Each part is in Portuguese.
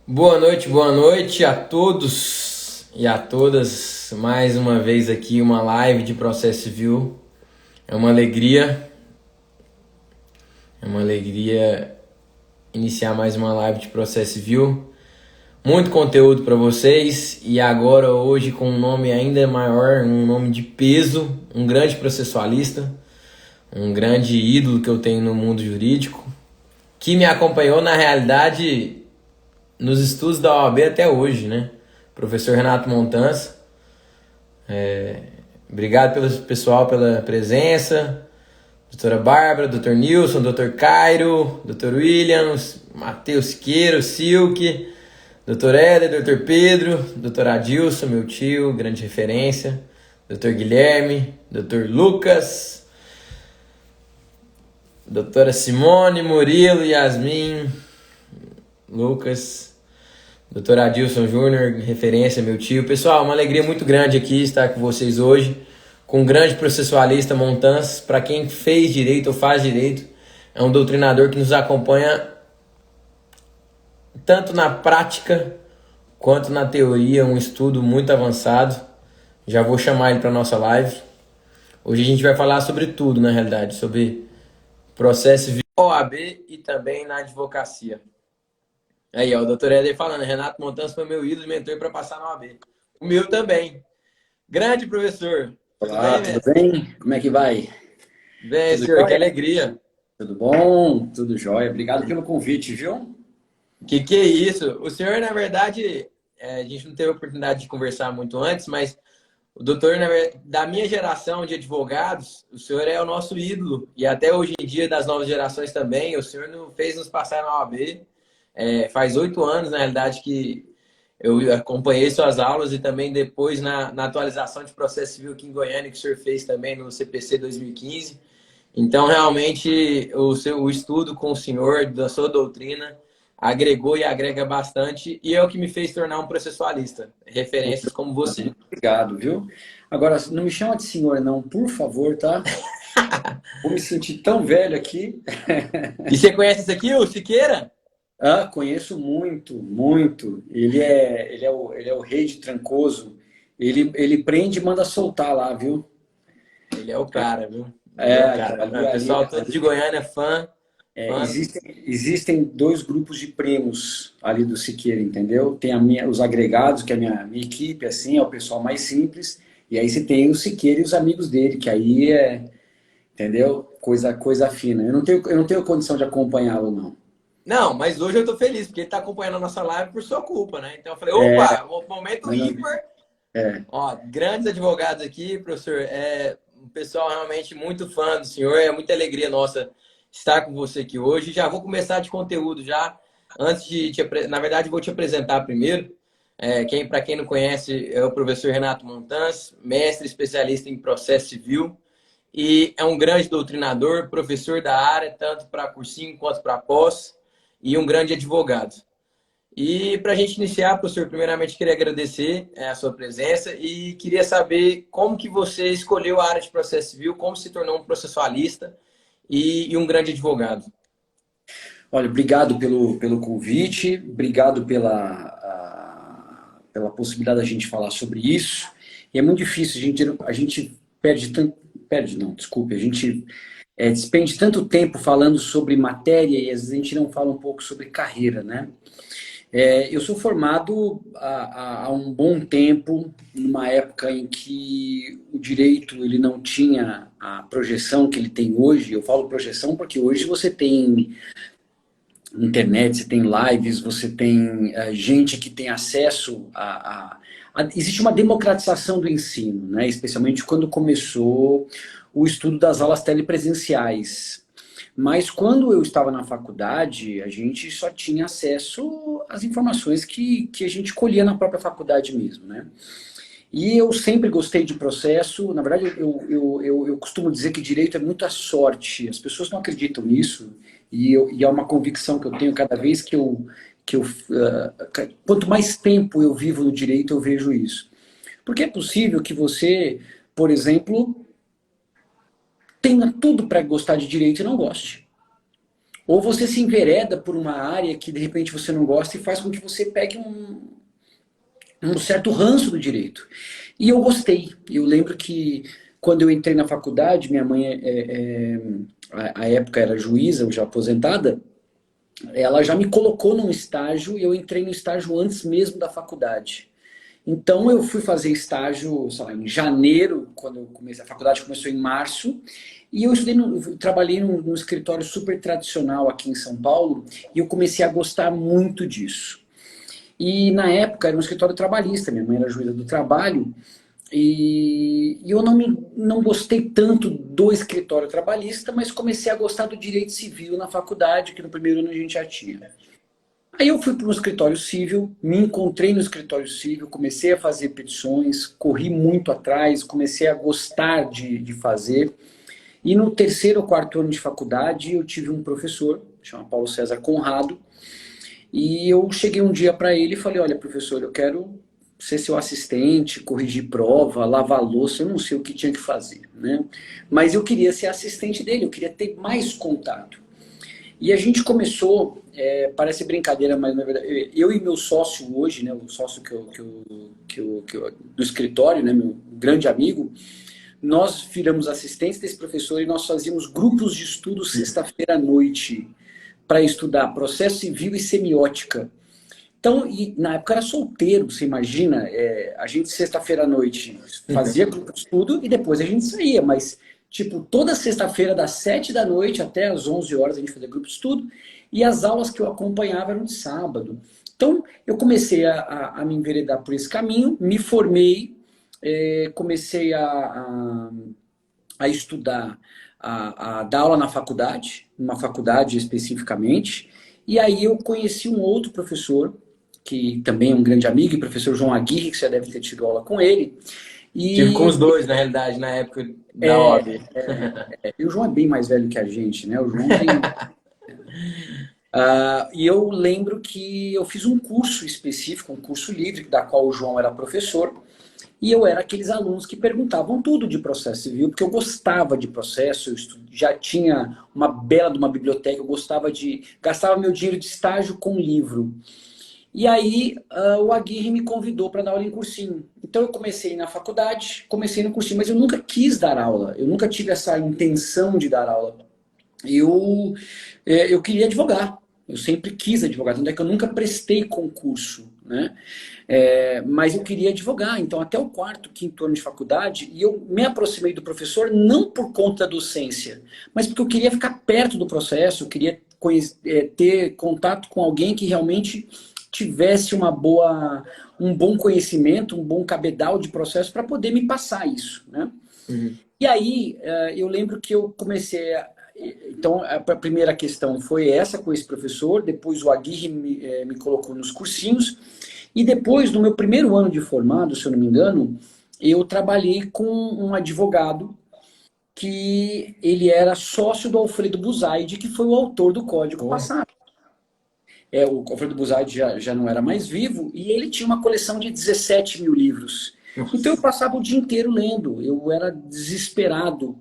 Boa noite a todos e a todas. Mais uma vez aqui uma live de processo civil. É uma alegria, é uma alegria iniciar mais uma live de processo civil. Muito conteúdo para vocês e agora hoje com um nome ainda maior, um nome de peso, um grande processualista, um grande ídolo que eu tenho no mundo jurídico, que me acompanhou na realidade nos estudos da OAB até hoje, né? Professor Renato Montança. Obrigado pelo pessoal pela presença. Doutora Bárbara, doutor Nilson, doutor Cairo, doutor Williams, Matheus Siqueiro, Silk, doutor Éder, doutor Pedro, doutor Adilson, meu tio, grande referência, doutor Guilherme, doutor Lucas, doutora Simone, Murilo, Yasmin, Lucas, doutor Adilson Júnior, referência, meu tio. Pessoal, uma alegria muito grande aqui estar com vocês hoje, com um grande processualista, Montança. Para quem fez direito ou faz direito, é um doutrinador que nos acompanha tanto na prática quanto na teoria, um estudo muito avançado. Já vou chamar ele para nossa live. Hoje a gente vai falar sobre tudo, na realidade, sobre processo civil, OAB e também na advocacia. Aí, ó, o doutor Éder falando, Renato Montança foi meu ídolo e mentor para passar na OAB. O meu também. Grande professor. Tudo Olá, bem, tudo mestre? bem? Como é que vai? Bem, Tudo senhor, que jóia? alegria. Tudo bom? Tudo jóia. Obrigado pelo convite, viu? Que é isso? O senhor, na verdade, a gente não teve a oportunidade de conversar muito antes, mas o doutor, da minha geração de advogados, o senhor é o nosso ídolo. E até hoje em dia, das novas gerações também, o senhor fez nos passar na OAB. Faz 8 anos, na realidade, que eu acompanhei suas aulas e também depois na atualização de processo civil aqui em Goiânia, que o senhor fez também no CPC 2015. Então, realmente, o estudo com o senhor, da sua doutrina, agregou e agrega bastante, e é o que me fez tornar um processualista. Referências como você. Obrigado, viu? Agora, não me chama de senhor, não, por favor, tá? Vou me sentir tão velho aqui. E você conhece esse aqui, o Siqueira? Ah, conheço muito, muito. Ele é o rei de Trancoso. Ele prende e manda soltar lá, viu? Ele é o cara, viu? Ele é o É, cara. cara, ali, O ali, pessoal todo de ali Goiânia é fã. Fã. existem dois grupos de primos ali do Siqueira, entendeu? Tem os agregados, que é a minha equipe, assim, é o pessoal mais simples, e aí você tem o Siqueira e os amigos dele, que aí entendeu? Coisa fina. Eu não tenho condição de acompanhá-lo, não. Não, mas hoje eu tô feliz, porque ele tá acompanhando a nossa live por sua culpa, né? Então eu falei, É, opa, momento mas não, ímpar. é, Ó, grandes advogados aqui, professor. Um pessoal realmente muito fã do senhor. É muita alegria nossa estar com você aqui hoje. Já vou começar de conteúdo já. Antes na verdade, vou te apresentar primeiro. Para quem não conhece, é o professor Renato Montanz, mestre especialista em processo civil e é um grande doutrinador, professor da área, tanto para cursinho quanto para pós, e um grande advogado. E para a gente iniciar, professor, primeiramente queria agradecer a sua presença e queria saber como que você escolheu a área de processo civil, como se tornou um processualista e um grande advogado. olha, obrigado pelo convite, obrigado pela possibilidade da gente falar sobre isso. E é muito difícil, a gente perde tanto, perde não, desculpe, a gente despende tanto tempo falando sobre matéria e às vezes a gente não fala um pouco sobre carreira, né? Eu sou formado há um bom tempo, numa época em que o direito ele não tinha a projeção que ele tem hoje. Eu falo projeção porque hoje você tem internet, você tem lives, você tem gente que tem acesso existe uma democratização do ensino, né? Especialmente quando começou o estudo das aulas telepresenciais. Mas quando eu estava na faculdade, a gente só tinha acesso às informações que a gente colhia na própria faculdade mesmo, né? E eu sempre gostei de processo. Na verdade, eu costumo dizer que direito é muita sorte. As pessoas não acreditam nisso. E é uma convicção que eu tenho cada vez quanto mais tempo eu vivo no direito, eu vejo isso. Porque é possível que você, por exemplo, tenha tudo para gostar de direito e não goste. Ou você se envereda por uma área que de repente você não gosta e faz com que você pegue um certo ranço do direito. E eu gostei. Eu lembro que quando eu entrei na faculdade, minha mãe, a época era juíza, já aposentada, ela já me colocou num estágio e eu entrei no estágio antes mesmo da faculdade. Então eu fui fazer estágio, sei lá, em janeiro, quando eu comecei, a faculdade começou em março, e eu trabalhei num escritório super tradicional aqui em São Paulo, e eu comecei a gostar muito disso. E na época era um escritório trabalhista, minha mãe era juíza do trabalho, e eu não gostei tanto do escritório trabalhista, mas comecei a gostar do direito civil na faculdade, que no primeiro ano a gente já tinha. Aí eu fui para um escritório civil, me encontrei no escritório civil, comecei a fazer petições, corri muito atrás, comecei a gostar de fazer. E no terceiro ou quarto ano de faculdade, eu tive um professor, chama Paulo César Conrado, e eu cheguei um dia para ele e falei, olha, professor, eu quero ser seu assistente, corrigir prova, lavar louça, eu não sei o que tinha que fazer, né? Mas eu queria ser assistente dele, eu queria ter mais contato. E a gente começou, parece brincadeira, mas na verdade, eu e meu sócio hoje, né, o sócio do escritório, né, meu grande amigo, nós viramos assistentes desse professor e nós fazíamos grupos de estudo sexta-feira à noite para estudar processo civil e semiótica. Então, e na época era solteiro, você imagina, a gente sexta-feira à noite fazia grupo de estudo e depois a gente saía, mas tipo, toda sexta-feira das 7 da noite até as 11 horas a gente fazia grupo de estudo e as aulas que eu acompanhava eram de sábado. Então, eu comecei a me enveredar por esse caminho, me formei, comecei a estudar, a dar aula na faculdade, numa faculdade especificamente, e aí eu conheci um outro professor, que também é um grande amigo, o professor João Aguirre, que você deve ter tido aula com ele. Tive com E os dois, na realidade, na época da OAB. e o João é bem mais velho que a gente, né? O João tem. E eu lembro que eu fiz um curso específico, um curso livre, da qual o João era professor, e eu era aqueles alunos que perguntavam tudo de processo civil, porque eu gostava de processo, já tinha uma bela de uma biblioteca, eu gostava gastava meu dinheiro de estágio com livro. E aí o Aguirre me convidou para dar aula em cursinho. Então eu comecei na faculdade, comecei no cursinho, mas eu nunca quis dar aula, eu nunca tive essa intenção de dar aula. Eu queria advogar, eu sempre quis advogar, tanto é que eu nunca prestei concurso, né? Mas eu queria advogar, então até o quarto, quinto ano de faculdade, e eu me aproximei do professor não por conta da docência, mas porque eu queria ficar perto do processo, eu queria ter contato com alguém que realmente tivesse um bom conhecimento, um bom cabedal de processo para poder me passar isso, né? Uhum. E aí eu lembro que eu comecei então, a primeira questão foi essa com esse professor, depois o Aguirre me colocou nos cursinhos, e depois, no meu primeiro ano de formado, se eu não me engano, eu trabalhei com um advogado que ele era sócio do Alfredo Buzaide, que foi o autor do Código Pô, Passado. O Alfredo Buzaide já não era mais vivo, e ele tinha uma coleção de 17 mil livros. Então eu nossa. passava o dia inteiro lendo, eu era desesperado,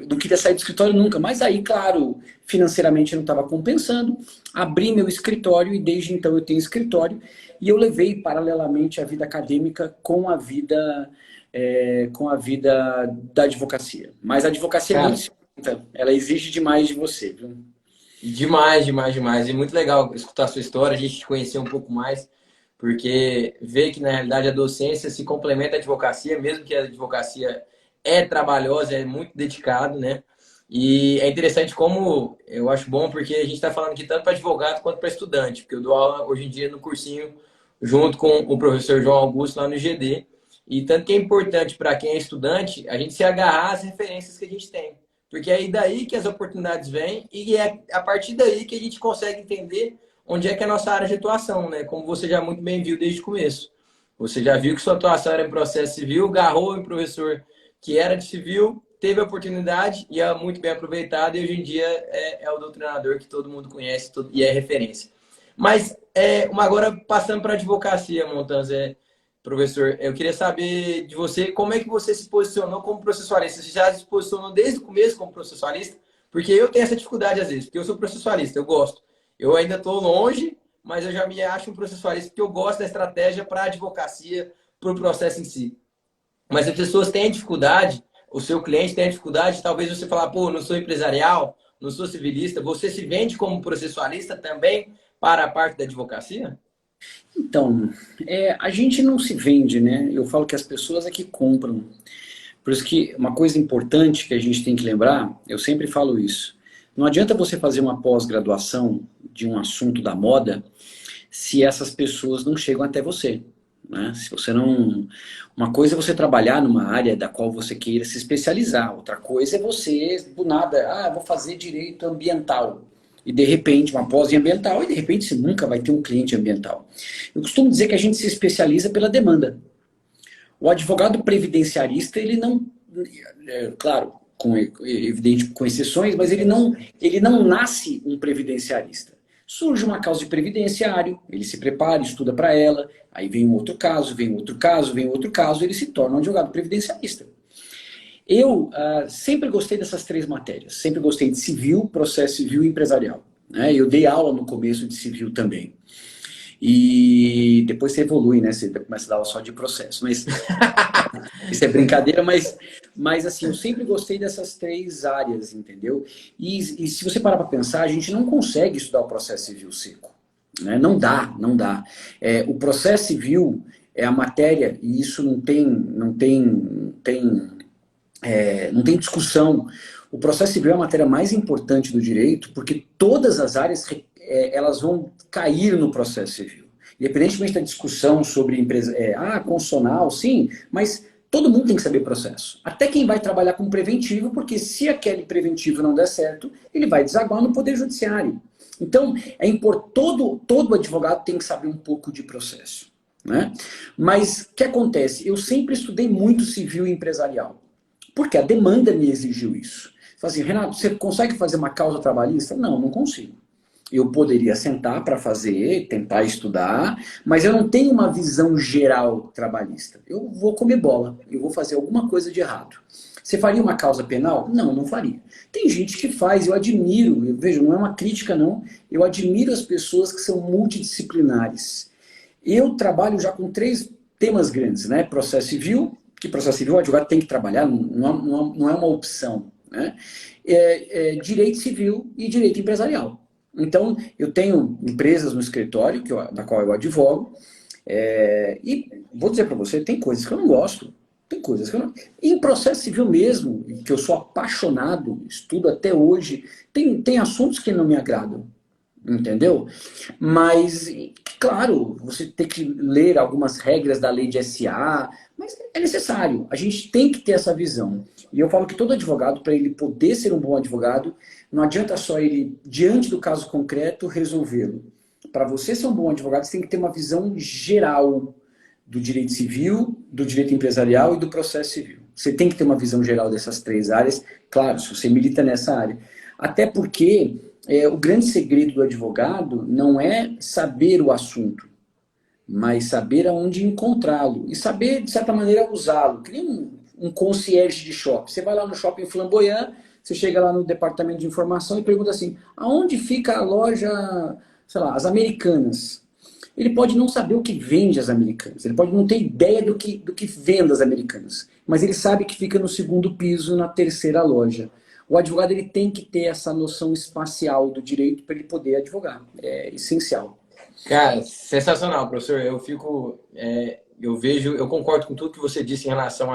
não queria sair do escritório nunca, mas aí, claro, financeiramente não estava compensando, abri meu escritório e desde então eu tenho escritório, e eu levei paralelamente a vida acadêmica com a vida da advocacia. Mas a advocacia é muito Cara, ciumenta, ela exige demais de você, viu? demais, demais, demais. E muito legal escutar a sua história, a gente te conhecer um pouco mais, porque ver que na realidade a docência se complementa à advocacia, mesmo que a advocacia é trabalhosa, é muito dedicado, né? E é interessante como eu acho bom, porque a gente está falando aqui tanto para advogado quanto para estudante, porque eu dou aula hoje em dia no cursinho junto com o professor João Augusto lá no IGD. E tanto que é importante para quem é estudante a gente se agarrar às referências que a gente tem. Porque é daí que as oportunidades vêm e é a partir daí que a gente consegue entender onde é que é a nossa área de atuação, né? Como você já muito bem viu desde o começo. Você já viu que sua atuação era em processo civil, agarrou um professor que era de civil, teve a oportunidade e é muito bem aproveitado e hoje em dia é o doutrinador que todo mundo conhece e é referência. Mas agora passando para a advocacia, Montanz, professor, eu queria saber de você como é que você se posicionou como processualista. Você já se posicionou desde o começo como processualista? Porque eu tenho essa dificuldade às vezes, porque eu sou processualista, eu gosto. Eu ainda estou longe, mas eu já me acho um processualista porque eu gosto da estratégia para a advocacia, para o processo em si. Mas as pessoas têm dificuldade, o seu cliente tem dificuldade, talvez você falar, pô, não sou empresarial, não sou civilista, você se vende como processualista também para a parte da advocacia? Então, a gente não se vende, né? Eu falo que as pessoas é que compram. Por isso que uma coisa importante que a gente tem que lembrar, eu sempre falo isso, não adianta você fazer uma pós-graduação de um assunto da moda se essas pessoas não chegam até você. Né? Se você não. Uma coisa é você trabalhar numa área da qual você queira se especializar, outra coisa é você, do nada, vou fazer direito ambiental. E de repente, uma pós em ambiental, e de repente você nunca vai ter um cliente ambiental. Eu costumo dizer que a gente se especializa pela demanda. O advogado previdenciarista, ele não, claro, evidente com exceções, mas ele não nasce um previdenciarista. Surge uma causa de previdenciário, ele se prepara, estuda para ela, aí vem um outro caso, vem outro caso, vem outro caso, ele se torna um advogado previdenciarista. Eu sempre gostei dessas três matérias, sempre gostei de civil, processo civil e empresarial. Né? Eu dei aula no começo de civil também. E depois você evolui, né? Você começa a dar aula só de processo. Mas isso é brincadeira, mas assim, eu sempre gostei dessas três áreas, entendeu? E se você parar para pensar, a gente não consegue estudar o processo civil seco. Né? Não dá, não dá. O processo civil é a matéria, e isso não tem discussão. O processo civil é a matéria mais importante do direito, porque todas as áreas elas vão cair no processo civil. Independentemente da discussão sobre empresa, constitucional, sim, mas todo mundo tem que saber processo. Até quem vai trabalhar com preventivo, porque se aquele preventivo não der certo, ele vai desaguar no Poder Judiciário. Então, todo advogado tem que saber um pouco de processo. Né? Mas o que acontece? Eu sempre estudei muito civil e empresarial, porque a demanda me exigiu isso. Você fala assim, Renato, você consegue fazer uma causa trabalhista? Não, não consigo. Eu poderia sentar para fazer, tentar estudar, mas eu não tenho uma visão geral trabalhista. Eu vou comer bola, eu vou fazer alguma coisa de errado. Você faria uma causa penal? Não, não faria. Tem gente que faz, eu admiro, veja, não é uma crítica não, eu admiro as pessoas que são multidisciplinares. Eu trabalho já com três temas grandes, né? Processo civil, que processo civil o advogado tem que trabalhar, não é uma opção. Né? Direito civil e direito empresarial. Então, eu tenho empresas no escritório, da qual eu advogo, e vou dizer para você, tem coisas que eu não gosto, tem coisas que eu não... Em processo civil mesmo, que eu sou apaixonado, estudo até hoje, tem assuntos que não me agradam, entendeu? Mas, claro, você tem que ler algumas regras da lei de SA, mas é necessário, a gente tem que ter essa visão. E eu falo que todo advogado, para ele poder ser um bom advogado, não adianta só ele, diante do caso concreto, resolvê-lo. Para você ser um bom advogado, você tem que ter uma visão geral do direito civil, do direito empresarial e do processo civil. Você tem que ter uma visão geral dessas três áreas, claro, se você milita nessa área. Até porque o grande segredo do advogado não é saber o assunto, mas saber aonde encontrá-lo e saber, de certa maneira, usá-lo. Que nem um concierge de shopping. Você vai lá no shopping Flamboyant, você chega lá no departamento de informação e pergunta assim, aonde fica a loja, sei lá, as Americanas? Ele pode não saber o que vende as Americanas, ele pode não ter ideia do que vende as Americanas, mas ele sabe que fica no segundo piso, na terceira loja. O advogado ele tem que ter essa noção espacial do direito para ele poder advogar. É essencial. Cara, sensacional, professor. Eu concordo com tudo que você disse em relação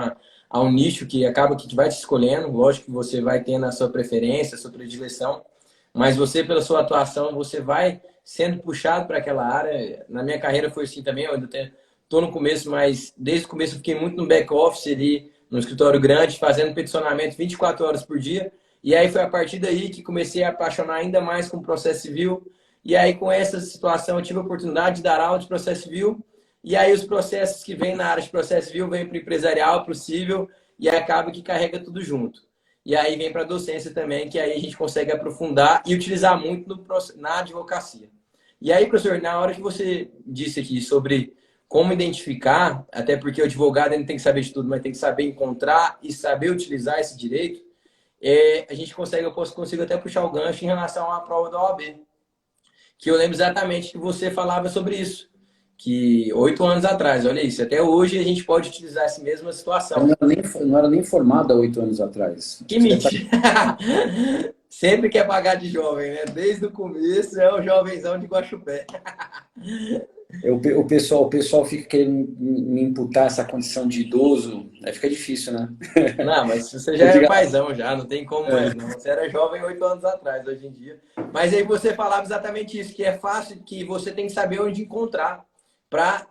ao nicho que acaba que vai te escolhendo. Lógico que você vai tendo a sua preferência, a sua predileção, mas você, pela sua atuação, você vai sendo puxado para aquela área. Na minha carreira foi assim também, eu ainda estou no começo, mas desde o começo eu fiquei muito no back-office ali, no escritório grande, fazendo peticionamento 24 horas por dia. E aí foi a partir daí que comecei a apaixonar ainda mais com o processo civil. E aí, com essa situação, eu tive a oportunidade de dar aula de processo civil. E aí, os processos que vêm na área de processo civil vêm para o empresarial, para o civil, e acaba que carrega tudo junto. E aí vem para a docência também, que aí a gente consegue aprofundar e utilizar muito na advocacia. E aí, professor, na hora que você disse aqui sobre como identificar, até porque o advogado ele tem que saber de tudo, mas tem que saber encontrar e saber utilizar esse direito, eu consigo até puxar o gancho em relação à prova da OAB. Que eu lembro exatamente que você falava sobre isso. Que 8 anos atrás, olha isso, até hoje a gente pode utilizar essa mesma Eu situação. não era nem formado há 8 anos atrás. Que Você deve estar... mentira! Sempre quer pagar de jovem, né? Desde o começo é o jovenzão de Guaxupé. o pessoal fica querendo me imputar essa condição de idoso, aí fica difícil, né? Não, mas você já Eu é digo, paizão já, não tem como mais não. Você era jovem 8 anos atrás, hoje em dia. Mas aí você falava exatamente isso, que é fácil, que você tem que saber onde encontrar para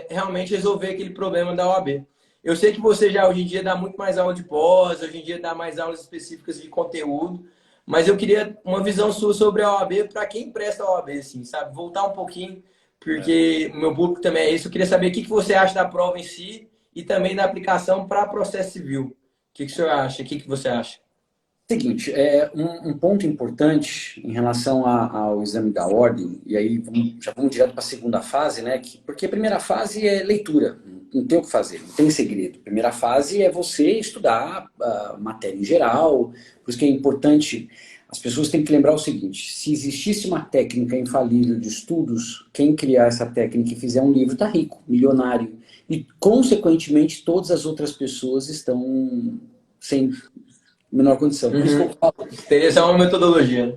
realmente resolver aquele problema da OAB. Eu sei que você já hoje em dia dá muito mais aula de pós, hoje em dia dá mais aulas específicas de conteúdo, mas eu queria uma visão sua sobre a OAB para quem presta a OAB, assim, sabe? Voltar um pouquinho, porque o meu público também é isso. Eu queria saber o que você acha da prova em si e também da aplicação para processo civil. O que o senhor acha? O que você acha? seguinte, um ponto importante em relação ao exame da ordem, e aí já vamos direto para a segunda fase, né? Porque a primeira fase é leitura, não tem o que fazer, não tem segredo. A primeira fase é você estudar a matéria em geral, por isso que é importante, as pessoas têm que lembrar o seguinte, se existisse uma técnica infalível de estudos, quem criar essa técnica e fizer um livro está rico, milionário, e consequentemente todas as outras pessoas estão sem menor condição. Por isso que Uhum. eu falo, Teria só uma metodologia, né?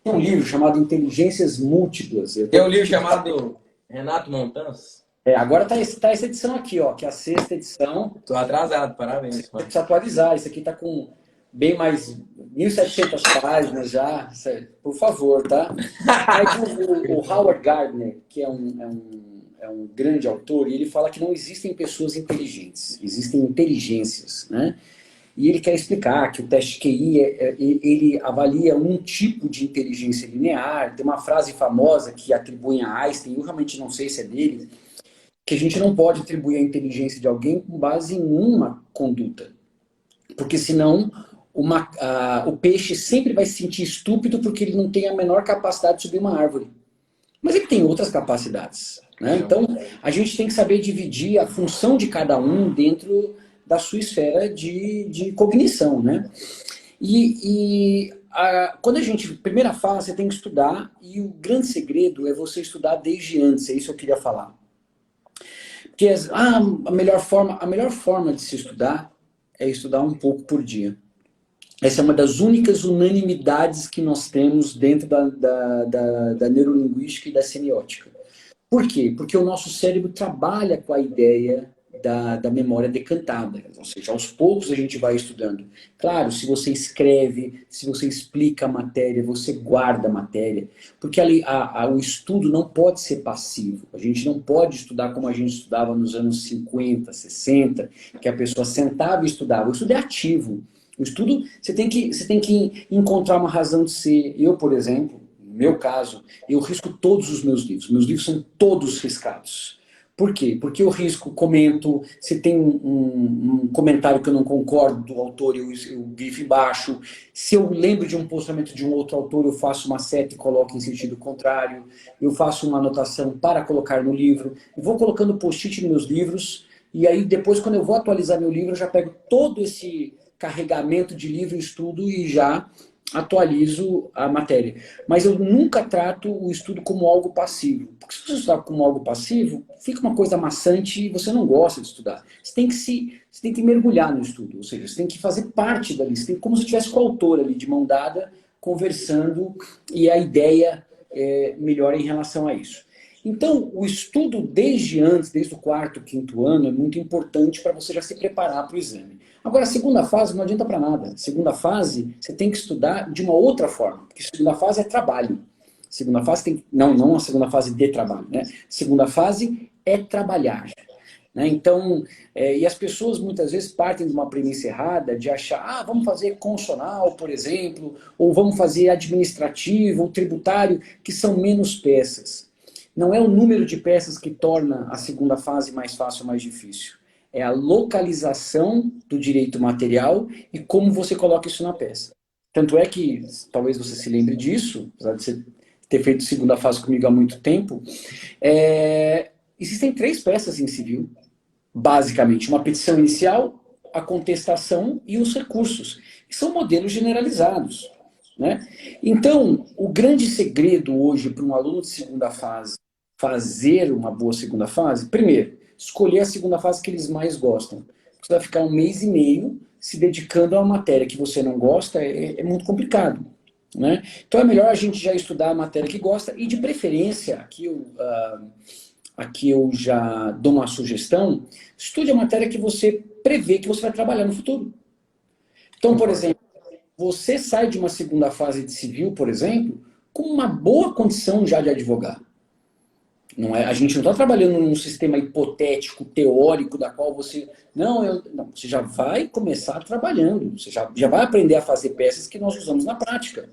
tem um livro chamado Inteligências Múltiplas. Tem um livro chamado Renato Montanz. Agora tá essa edição aqui, ó, que é a sexta edição. Tô atrasado, parabéns, mano. Precisa atualizar. Isso aqui tá com bem mais 1.700 páginas já. Por favor, tá? Aí o Howard Gardner, que é um grande autor, e ele fala que não existem pessoas inteligentes, existem inteligências, né? E ele quer explicar que o teste QI, ele avalia um tipo de inteligência linear. Tem uma frase famosa que atribuem a Einstein, eu realmente não sei se é dele, que a gente não pode atribuir a inteligência de alguém com base em uma conduta. Porque senão o peixe sempre vai se sentir estúpido porque ele não tem a menor capacidade de subir uma árvore. Mas ele tem outras capacidades, né? Então, a gente tem que saber dividir a função de cada um dentro da sua esfera de cognição, né? Quando a gente... Primeira fase, você tem que estudar, e o grande segredo é você estudar desde antes, é isso que eu queria falar. Porque a melhor forma de se estudar é estudar um pouco por dia. Essa é uma das únicas unanimidades que nós temos dentro da neurolinguística e da semiótica. Por quê? Porque o nosso cérebro trabalha com a ideia da memória decantada. Ou seja, aos poucos a gente vai estudando. Claro, se você escreve, se você explica a matéria, você guarda a matéria. Porque o estudo não pode ser passivo. A gente não pode estudar como a gente estudava nos anos 50, 60, que a pessoa sentava e estudava. O estudo é ativo. O estudo, você tem que encontrar uma razão de ser. Eu, por exemplo, no meu caso, eu risco todos os meus livros. Meus livros são todos riscados. Por quê? Porque eu risco, comento, se tem um comentário que eu não concordo do autor, eu grifo embaixo. Se eu lembro de um posicionamento de um outro autor, eu faço uma seta e coloco em sentido contrário. Eu faço uma anotação para colocar no livro. Eu vou colocando post-it nos meus livros, e aí depois, quando eu vou atualizar meu livro, eu já pego todo esse carregamento de livro e estudo e já atualizo a matéria. Mas eu nunca trato o estudo como algo passivo. Porque se você estudar como algo passivo, fica uma coisa maçante e você não gosta de estudar. Você tem que mergulhar no estudo, ou seja, você tem que fazer parte dali. Você tem, como se estivesse com o autor ali, de mão dada, conversando, e a ideia melhora em relação a isso. Então, o estudo desde o quarto, quinto ano, é muito importante para você já se preparar para o exame. Agora, a segunda fase não adianta para nada. A segunda fase, você tem que estudar de uma outra forma, porque a segunda fase é trabalho. A segunda fase não a segunda fase de trabalho, né? A segunda fase é trabalhar. Né? Então, e as pessoas muitas vezes partem de uma premissa errada de achar, vamos fazer constitucional, por exemplo, ou vamos fazer administrativo ou tributário, que são menos peças. Não é o número de peças que torna a segunda fase mais fácil ou mais difícil. É a localização do direito material e como você coloca isso na peça. Tanto é que, talvez você se lembre disso, apesar de você ter feito segunda fase comigo há muito tempo, existem 3 peças em civil, basicamente. Uma petição inicial, a contestação e os recursos. São modelos generalizados, né? Então, o grande segredo hoje para um aluno de segunda fase fazer uma boa segunda fase, primeiro, escolher a segunda fase que eles mais gostam. Você vai ficar um mês e meio se dedicando a uma matéria que você não gosta, é muito complicado, né? Então é melhor a gente já estudar a matéria que gosta e, de preferência, aqui eu já dou uma sugestão, estude a matéria que você prevê que você vai trabalhar no futuro. Então, por exemplo, você sai de uma segunda fase de civil, por exemplo, com uma boa condição já de advogar. Não é, a gente não está trabalhando num sistema hipotético, teórico, da qual você... Não, você já vai começar trabalhando, você já vai aprender a fazer peças que nós usamos na prática.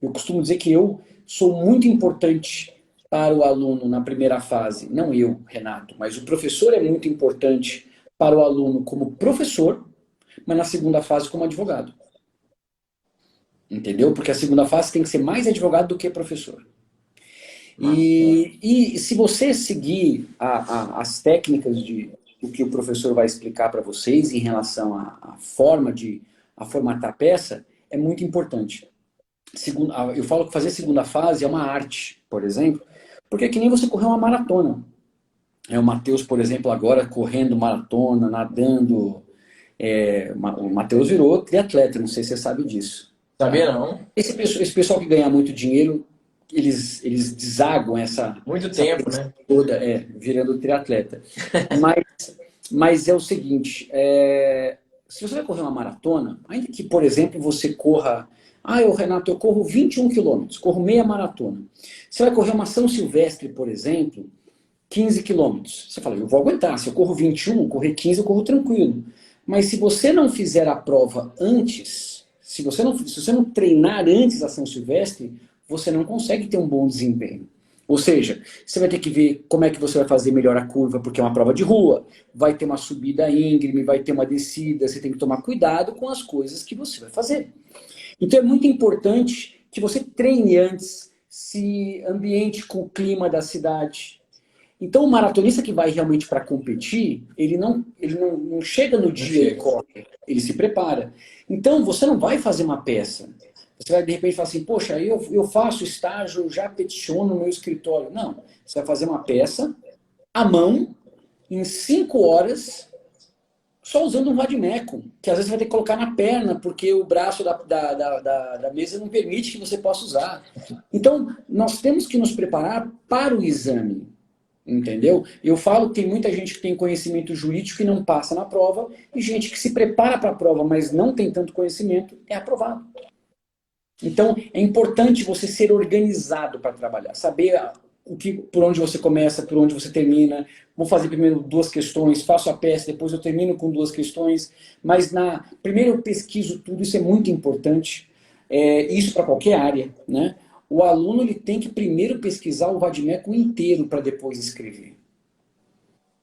Eu costumo dizer que eu sou muito importante para o aluno na primeira fase. Não eu, Renato, mas o professor é muito importante para o aluno como professor, mas na segunda fase como advogado. Entendeu? Porque a segunda fase tem que ser mais advogado do que professor. E se você seguir as técnicas do que o professor vai explicar para vocês em relação à forma a formatar a peça, é muito importante. Eu falo que fazer segunda fase é uma arte, por exemplo, porque é que nem você correr uma maratona. O Matheus, por exemplo, agora correndo maratona, nadando. O Matheus virou triatleta, não sei se você sabe disso. Sabia não? Esse pessoal que ganha muito dinheiro, eles desagam Muito tempo, né? toda, virando triatleta. Mas é o seguinte, se você vai correr uma maratona, ainda que, por exemplo, você corra... Renato, eu corro 21 quilômetros, corro meia maratona. Você vai correr uma São Silvestre, por exemplo, 15 quilômetros. Você fala, eu vou aguentar, se eu corro 21, correr 15, eu corro tranquilo. Mas se você não fizer a prova antes, se você não treinar antes da São Silvestre, você não consegue ter um bom desempenho. Ou seja, você vai ter que ver como é que você vai fazer melhor a curva, porque é uma prova de rua, vai ter uma subida íngreme, vai ter uma descida, você tem que tomar cuidado com as coisas que você vai fazer. Então é muito importante que você treine antes, se ambiente com o clima da cidade. Então o maratonista que vai realmente para competir, ele não chega no dia e corre, ele se prepara. Então você não vai fazer uma peça. Você vai de repente falar assim, poxa, eu faço estágio, já peticiono no meu escritório. Não, você vai fazer uma peça à mão, em 5 horas, só usando um vadimeco, que às vezes você vai ter que colocar na perna, porque o braço da mesa não permite que você possa usar. Então, nós temos que nos preparar para o exame, entendeu? Eu falo que tem muita gente que tem conhecimento jurídico e não passa na prova, e gente que se prepara para a prova, mas não tem tanto conhecimento, é aprovado. Então, é importante você ser organizado para trabalhar, saber por onde você começa, por onde você termina. Vou fazer primeiro 2 questões, faço a peça, depois eu termino com 2 questões. Mas primeiro eu pesquiso tudo, isso é muito importante. Isso para qualquer área, né? O aluno ele tem que primeiro pesquisar o vadimeco inteiro para depois escrever.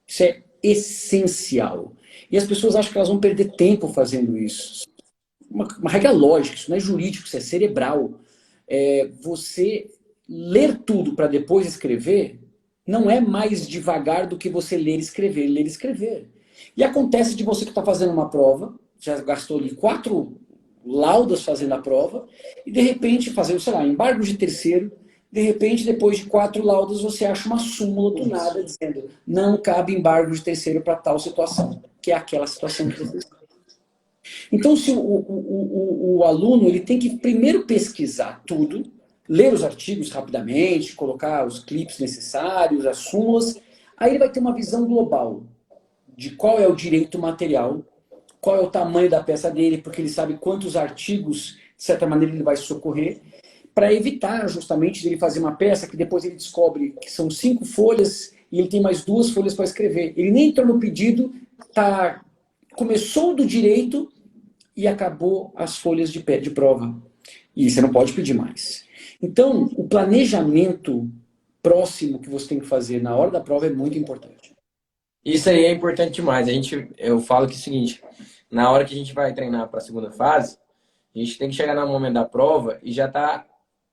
Isso é essencial. E as pessoas acham que elas vão perder tempo fazendo isso. Uma regra lógica, isso não é jurídico, isso é cerebral. Você ler tudo para depois escrever não é mais devagar do que você ler e escrever. Ler e escrever. E acontece de você que está fazendo uma prova, já gastou ali 4 laudas fazendo a prova, e de repente fazendo, sei lá, embargo de terceiro, de repente, depois de 4 laudas, você acha uma súmula do nada dizendo não cabe embargo de terceiro para tal situação, que é aquela situação que você está. Então, se o aluno ele tem que primeiro pesquisar tudo, ler os artigos rapidamente, colocar os clipes necessários, as súmulas, aí ele vai ter uma visão global de qual é o direito material, qual é o tamanho da peça dele, porque ele sabe quantos artigos, de certa maneira, ele vai socorrer, para evitar justamente ele fazer uma peça que depois ele descobre que são 5 folhas e ele tem mais 2 folhas para escrever. Ele nem entrou no pedido, começou do direito e acabou as folhas de prova. E você não pode pedir mais. Então, o planejamento próximo que você tem que fazer na hora da prova é muito importante. Isso aí é importante demais. Eu falo que é o seguinte, na hora que a gente vai treinar para a segunda fase, a gente tem que chegar no momento da prova e já tá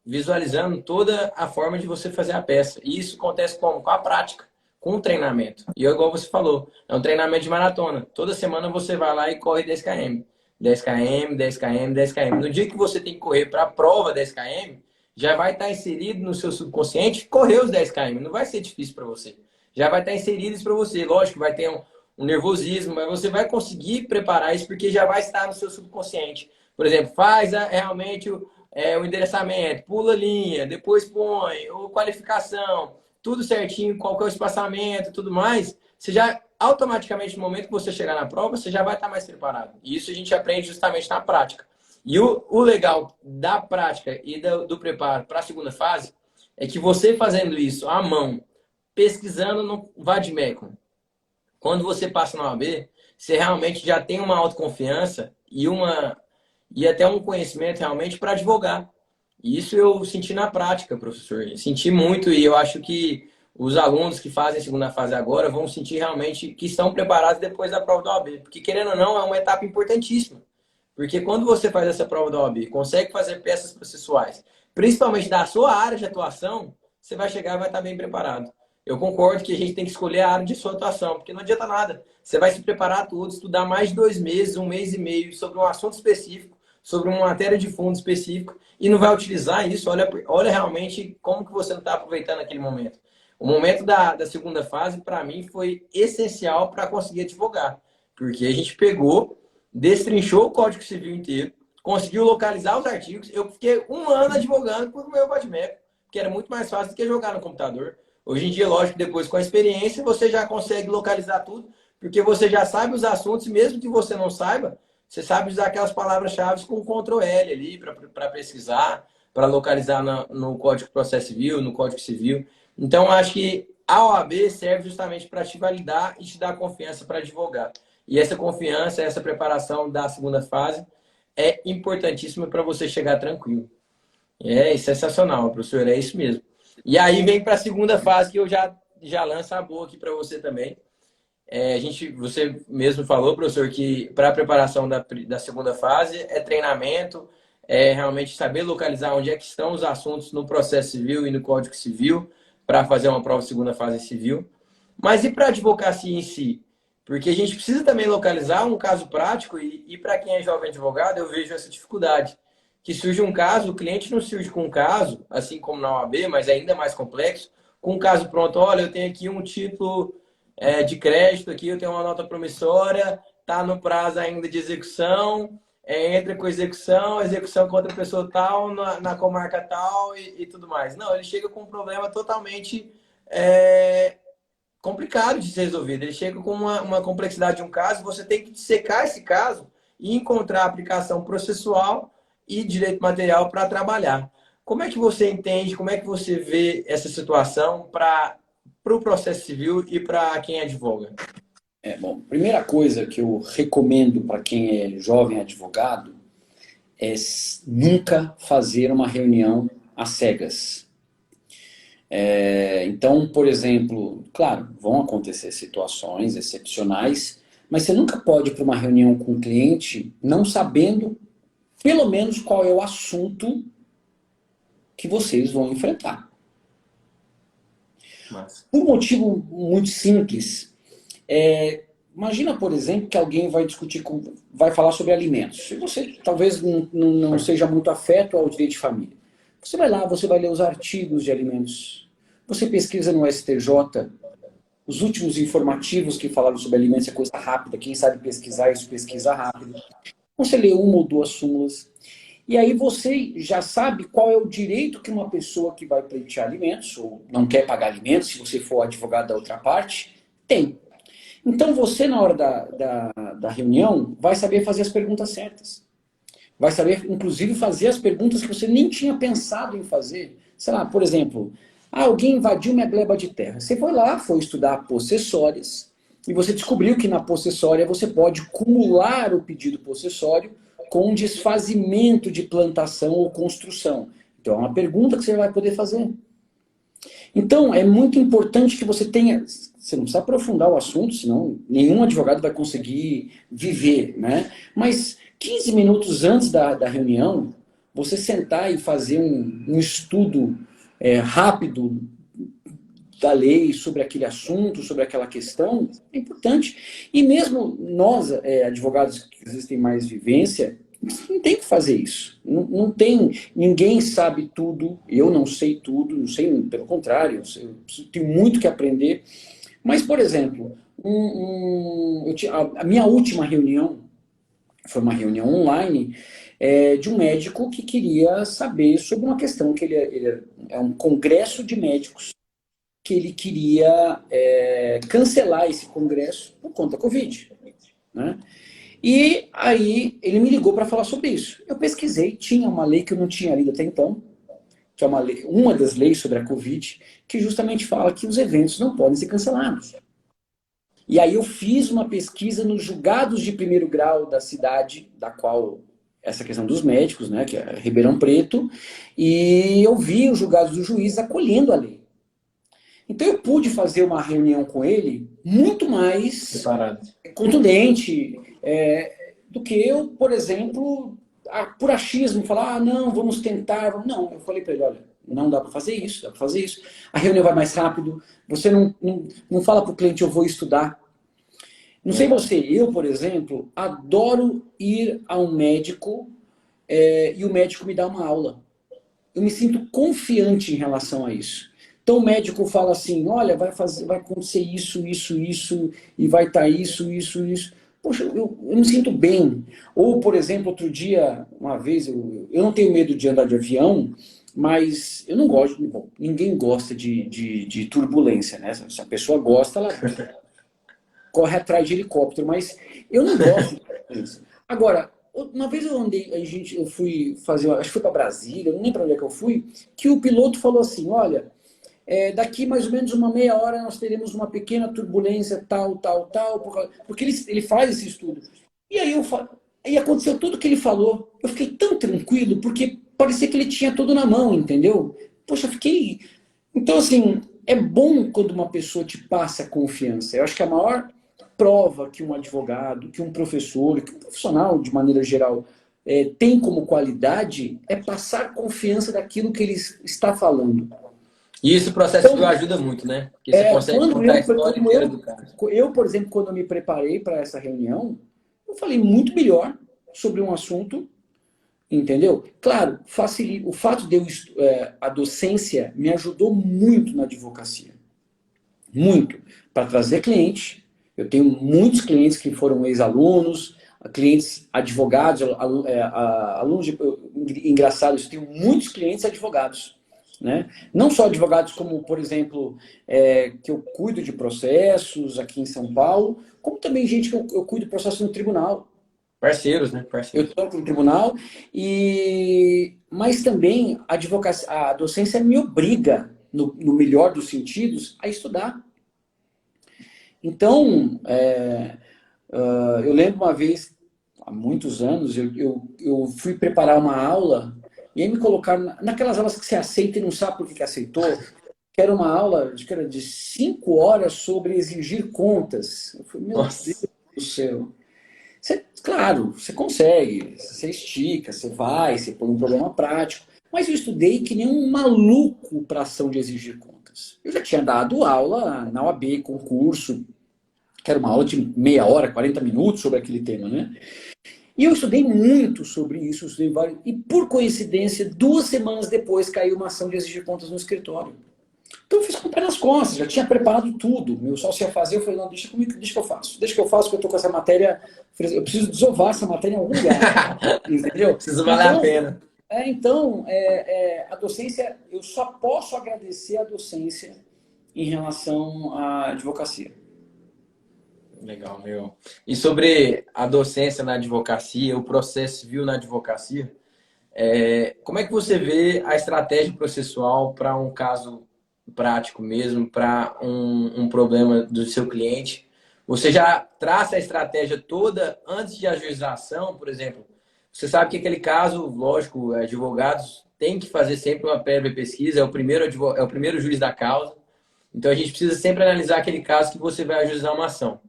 visualizando toda a forma de você fazer a peça. E isso acontece como? Com a prática, com o treinamento. E igual você falou, é um treinamento de maratona. Toda semana você vai lá e corre 10 km. 10 km, 10 km, 10 km. No dia que você tem que correr para a prova 10 km, já vai estar inserido no seu subconsciente correr os 10 km. Não vai ser difícil para você. Já vai estar inserido isso para você. Lógico, vai ter um nervosismo, mas você vai conseguir preparar isso porque já vai estar no seu subconsciente. Por exemplo, faz realmente o endereçamento, pula a linha, depois põe, ou qualificação, tudo certinho, qual que é o espaçamento, tudo mais. Você já, automaticamente, no momento que você chegar na prova, você já vai estar mais preparado. E isso a gente aprende justamente na prática. E o legal da prática e do preparo para a segunda fase é que você fazendo isso à mão, pesquisando no Vademecum, quando você passa na OAB, você realmente já tem uma autoconfiança e até um conhecimento realmente para advogar. E isso eu senti na prática, professor. Eu senti muito e eu acho que os alunos que fazem a segunda fase agora vão sentir realmente que estão preparados depois da prova da OAB. Porque, querendo ou não, é uma etapa importantíssima. Porque quando você faz essa prova da OAB, consegue fazer peças processuais, principalmente da sua área de atuação, você vai chegar e vai estar bem preparado. Eu concordo que a gente tem que escolher a área de sua atuação, porque não adianta nada. Você vai se preparar tudo, estudar mais de 2 meses, 1 mês e meio, sobre um assunto específico, sobre uma matéria de fundo específico, e não vai utilizar isso. Olha realmente como que você não está aproveitando aquele momento. O momento da segunda fase, para mim, foi essencial para conseguir advogar. Porque a gente pegou, destrinchou o Código Civil inteiro, conseguiu localizar os artigos. Eu fiquei 1 ano advogando por meu Vademecum, que era muito mais fácil do que jogar no computador. Hoje em dia, lógico, depois com a experiência, você já consegue localizar tudo, porque você já sabe os assuntos, e mesmo que você não saiba, você sabe usar aquelas palavras-chave com Ctrl L ali para pesquisar, para localizar no Código de Processo Civil, no Código Civil. Então, acho que a OAB serve justamente para te validar e te dar confiança para advogar. E essa confiança, essa preparação da segunda fase é importantíssima para você chegar tranquilo. É sensacional, professor, é isso mesmo. E aí vem para a segunda fase que eu já lanço a boa aqui para você também. Você mesmo falou, professor, que para a preparação da segunda fase é treinamento, é realmente saber localizar onde é que estão os assuntos no processo civil e no Código Civil para fazer uma prova de segunda fase civil. Mas e para a advocacia em si? Porque a gente precisa também localizar um caso prático e para quem é jovem advogado, eu vejo essa dificuldade. Que surge um caso, o cliente não surge com um caso, assim como na OAB, mas ainda mais complexo, com um caso pronto, olha, eu tenho aqui um título de crédito, aqui eu tenho uma nota promissória, está no prazo ainda de execução, entra com execução contra a pessoa tal, na comarca tal e tudo mais. Não, ele chega com um problema totalmente complicado de ser resolvido. Ele chega com uma complexidade de um caso, você tem que dissecar esse caso e encontrar a aplicação processual e direito material para trabalhar. Como é que você entende, como é que você vê essa situação para o processo civil e para quem advoga? Bom, primeira coisa que eu recomendo para quem é jovem advogado é nunca fazer uma reunião às cegas. Então, por exemplo, claro, vão acontecer situações excepcionais, mas você nunca pode ir para uma reunião com o cliente não sabendo pelo menos qual é o assunto que vocês vão enfrentar. Por um motivo muito simples. Imagina, por exemplo, que alguém vai falar sobre alimentos. E você talvez não seja muito afeto ao direito de família. Você vai lá, você vai ler os artigos de alimentos. Você pesquisa no STJ, os últimos informativos que falaram sobre alimentos é coisa rápida. Quem sabe pesquisar isso, pesquisa rápido. Você lê 1 ou 2 súmulas. E aí você já sabe qual é o direito que uma pessoa que vai pleitear alimentos, ou não quer pagar alimentos, se você for advogado da outra parte, tem. Então você, na hora da reunião, vai saber fazer as perguntas certas. Vai saber, inclusive, fazer as perguntas que você nem tinha pensado em fazer. Sei lá, por exemplo, alguém invadiu minha gleba de terra. Você foi lá, foi estudar possessórias, e você descobriu que na possessória você pode cumular o pedido possessório com um desfazimento de plantação ou construção. Então é uma pergunta que você vai poder fazer. Então é muito importante que você tenha... Você não precisa aprofundar o assunto, senão nenhum advogado vai conseguir viver, né? Mas 15 minutos antes da reunião, você sentar e fazer um estudo rápido da lei sobre aquele assunto, sobre aquela questão, é importante. E mesmo nós, advogados que às vezes têm mais vivência, não tem que fazer isso. Não tem, ninguém sabe tudo, eu não sei tudo, não sei, pelo contrário, eu tenho muito que aprender. Mas, por exemplo, a minha última reunião foi uma reunião online de um médico que queria saber sobre uma questão que ele é um congresso de médicos que ele queria cancelar esse congresso por conta da Covid, né? E aí ele me ligou para falar sobre isso. Eu pesquisei, tinha uma lei que eu não tinha lido até então, que é uma das leis sobre a Covid, que justamente fala que os eventos não podem ser cancelados. E aí eu fiz uma pesquisa nos julgados de primeiro grau da cidade, da qual essa questão dos médicos, né, que é Ribeirão Preto, e eu vi os julgados dos juízes acolhendo a lei. Então eu pude fazer uma reunião com ele muito mais contundente do que eu, por exemplo, por achismo, falar, não, vamos tentar. Não, eu falei para ele, olha, não dá para fazer isso, dá para fazer isso. A reunião vai mais rápido, você não fala para o cliente, eu vou estudar. Não sei você, eu, por exemplo, adoro ir a um médico e o médico me dá uma aula. Eu me sinto confiante em relação a isso. Então o médico fala assim, olha, vai acontecer isso, isso, isso, e vai estar isso, isso, isso. Poxa, eu me sinto bem. Ou, por exemplo, outro dia, uma vez, eu não tenho medo de andar de avião, mas eu não gosto, bom, ninguém gosta de turbulência, né? Se a pessoa gosta, ela corre atrás de helicóptero, mas eu não gosto de turbulência. Agora, uma vez eu andei, eu fui fazer, acho que foi para Brasília, não lembro para onde é que eu fui, que o piloto falou assim, olha, daqui mais ou menos uma meia hora nós teremos uma pequena turbulência, tal, tal, tal, porque ele faz esse estudo. E aí aconteceu tudo que ele falou. Eu fiquei tão tranquilo, porque parecia que ele tinha tudo na mão, entendeu? Poxa, eu fiquei... Então, assim, é bom quando uma pessoa te passa confiança. Eu acho que a maior prova que um advogado, que um professor, que um profissional, de maneira geral, tem como qualidade é passar confiança daquilo que ele está falando. E isso o processo civil ajuda muito, né? Porque você consegue contar a história inteira do cara. Eu, por exemplo, quando eu me preparei para essa reunião, eu falei muito melhor sobre um assunto, entendeu? Claro, o fato de a docência me ajudou muito na advocacia. Muito. Para trazer cliente. Eu tenho muitos clientes que foram ex-alunos, clientes advogados, alunos engraçados, eu tenho muitos clientes advogados. Né? Não só advogados como, por exemplo, que eu cuido de processos aqui em São Paulo, como também gente que eu cuido de processos no tribunal. Parceiros, né? Parceiros. Eu estou no tribunal, mas também a docência me obriga, no melhor dos sentidos, a estudar. Então, eu lembro uma vez, há muitos anos, eu fui preparar uma aula. E aí me colocaram naquelas aulas que você aceita e não sabe por que aceitou, que era uma aula, acho que era de 5 horas sobre exigir contas. Eu falei, meu Deus do céu. Claro, você consegue, você estica, você vai, você põe um problema prático. Mas eu estudei que nem um maluco para ação de exigir contas. Eu já tinha dado aula na OAB, concurso, que era uma aula de meia hora, 40 minutos sobre aquele tema, né? E eu estudei muito sobre isso, e por coincidência, 2 semanas depois caiu uma ação de exigir contas no escritório. Então eu fiz com o pé nas costas, já tinha preparado tudo. Meu sócio ia fazer, eu falei, não, deixa comigo, deixa que eu faço. Deixa que eu faço, porque eu estou com essa matéria, eu preciso desovar essa matéria em algum lugar. Entendeu? Precisa valer a pena. Então, a docência, eu só posso agradecer a docência em relação à advocacia. Legal, meu. E sobre a docência na advocacia, o processo civil na advocacia, como é que você vê a estratégia processual para um caso prático mesmo, para um problema do seu cliente? Você já traça a estratégia toda antes de ajuização, por exemplo? Você sabe que aquele caso, lógico, advogados têm que fazer sempre uma prévia pesquisa, é o primeiro juiz da causa. Então a gente precisa sempre analisar aquele caso que você vai ajuizar uma ação.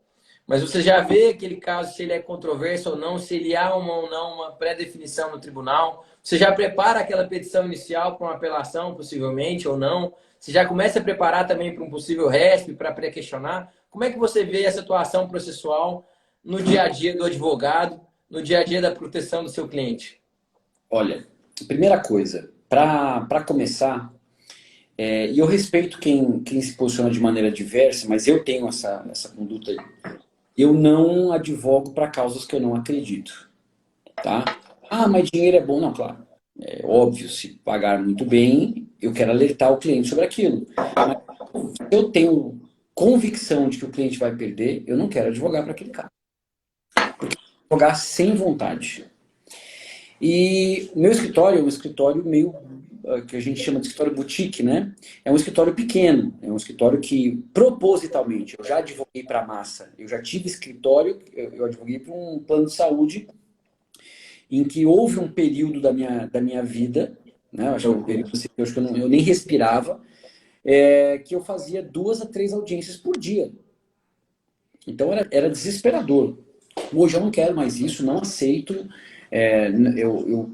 Mas você já vê aquele caso, se ele é controverso ou não, se ele há ou não uma pré-definição no tribunal. Você já prepara aquela petição inicial para uma apelação, possivelmente, ou não. Você já começa a preparar também para um possível RESP, para pré-questionar? Como é que você vê essa atuação processual no dia a dia do advogado, no dia a dia da proteção do seu cliente? Olha, primeira coisa, para começar, e eu respeito quem se posiciona de maneira diversa, mas eu tenho essa conduta aí. Eu não advogo para causas que eu não acredito, tá? Ah, mas dinheiro é bom? Não, claro. É óbvio, se pagar muito bem, eu quero alertar o cliente sobre aquilo. Mas se eu tenho convicção de que o cliente vai perder, eu não quero advogar para aquele cara. Advogar sem vontade. E o meu escritório é um escritório meio que a gente chama de escritório boutique, né? É um escritório pequeno, é um escritório que propositalmente, eu já advoguei para a massa, eu já tive escritório, eu advoguei para um plano de saúde em que houve um período da minha vida, né? Eu acho que é um período assim, eu acho que eu nem respirava, que eu fazia 2 a 3 audiências por dia. Então era desesperador. Hoje eu não quero mais isso, não aceito. Eu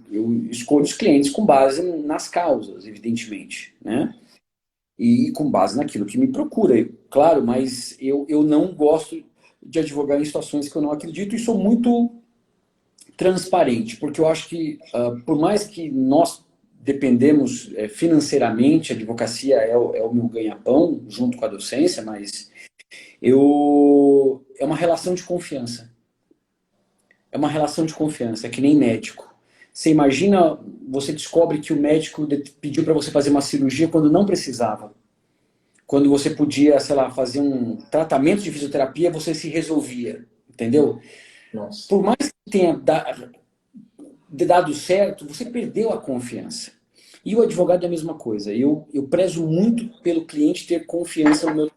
escolho os clientes com base nas causas, evidentemente, né? E com base naquilo que me procura, claro, mas eu não gosto de advogar em situações que eu não acredito e sou muito transparente, porque eu acho que, por mais que nós dependemos financeiramente, a advocacia é o meu ganha-pão, junto com a docência, mas é uma relação de confiança. É uma relação de confiança, é que nem médico. Você imagina, você descobre que o médico pediu para você fazer uma cirurgia quando não precisava. Quando você podia, sei lá, fazer um tratamento de fisioterapia, você se resolvia, entendeu? Nossa. Por mais que tenha dado certo, você perdeu a confiança. E o advogado é a mesma coisa. Eu prezo muito pelo cliente ter confiança no meu.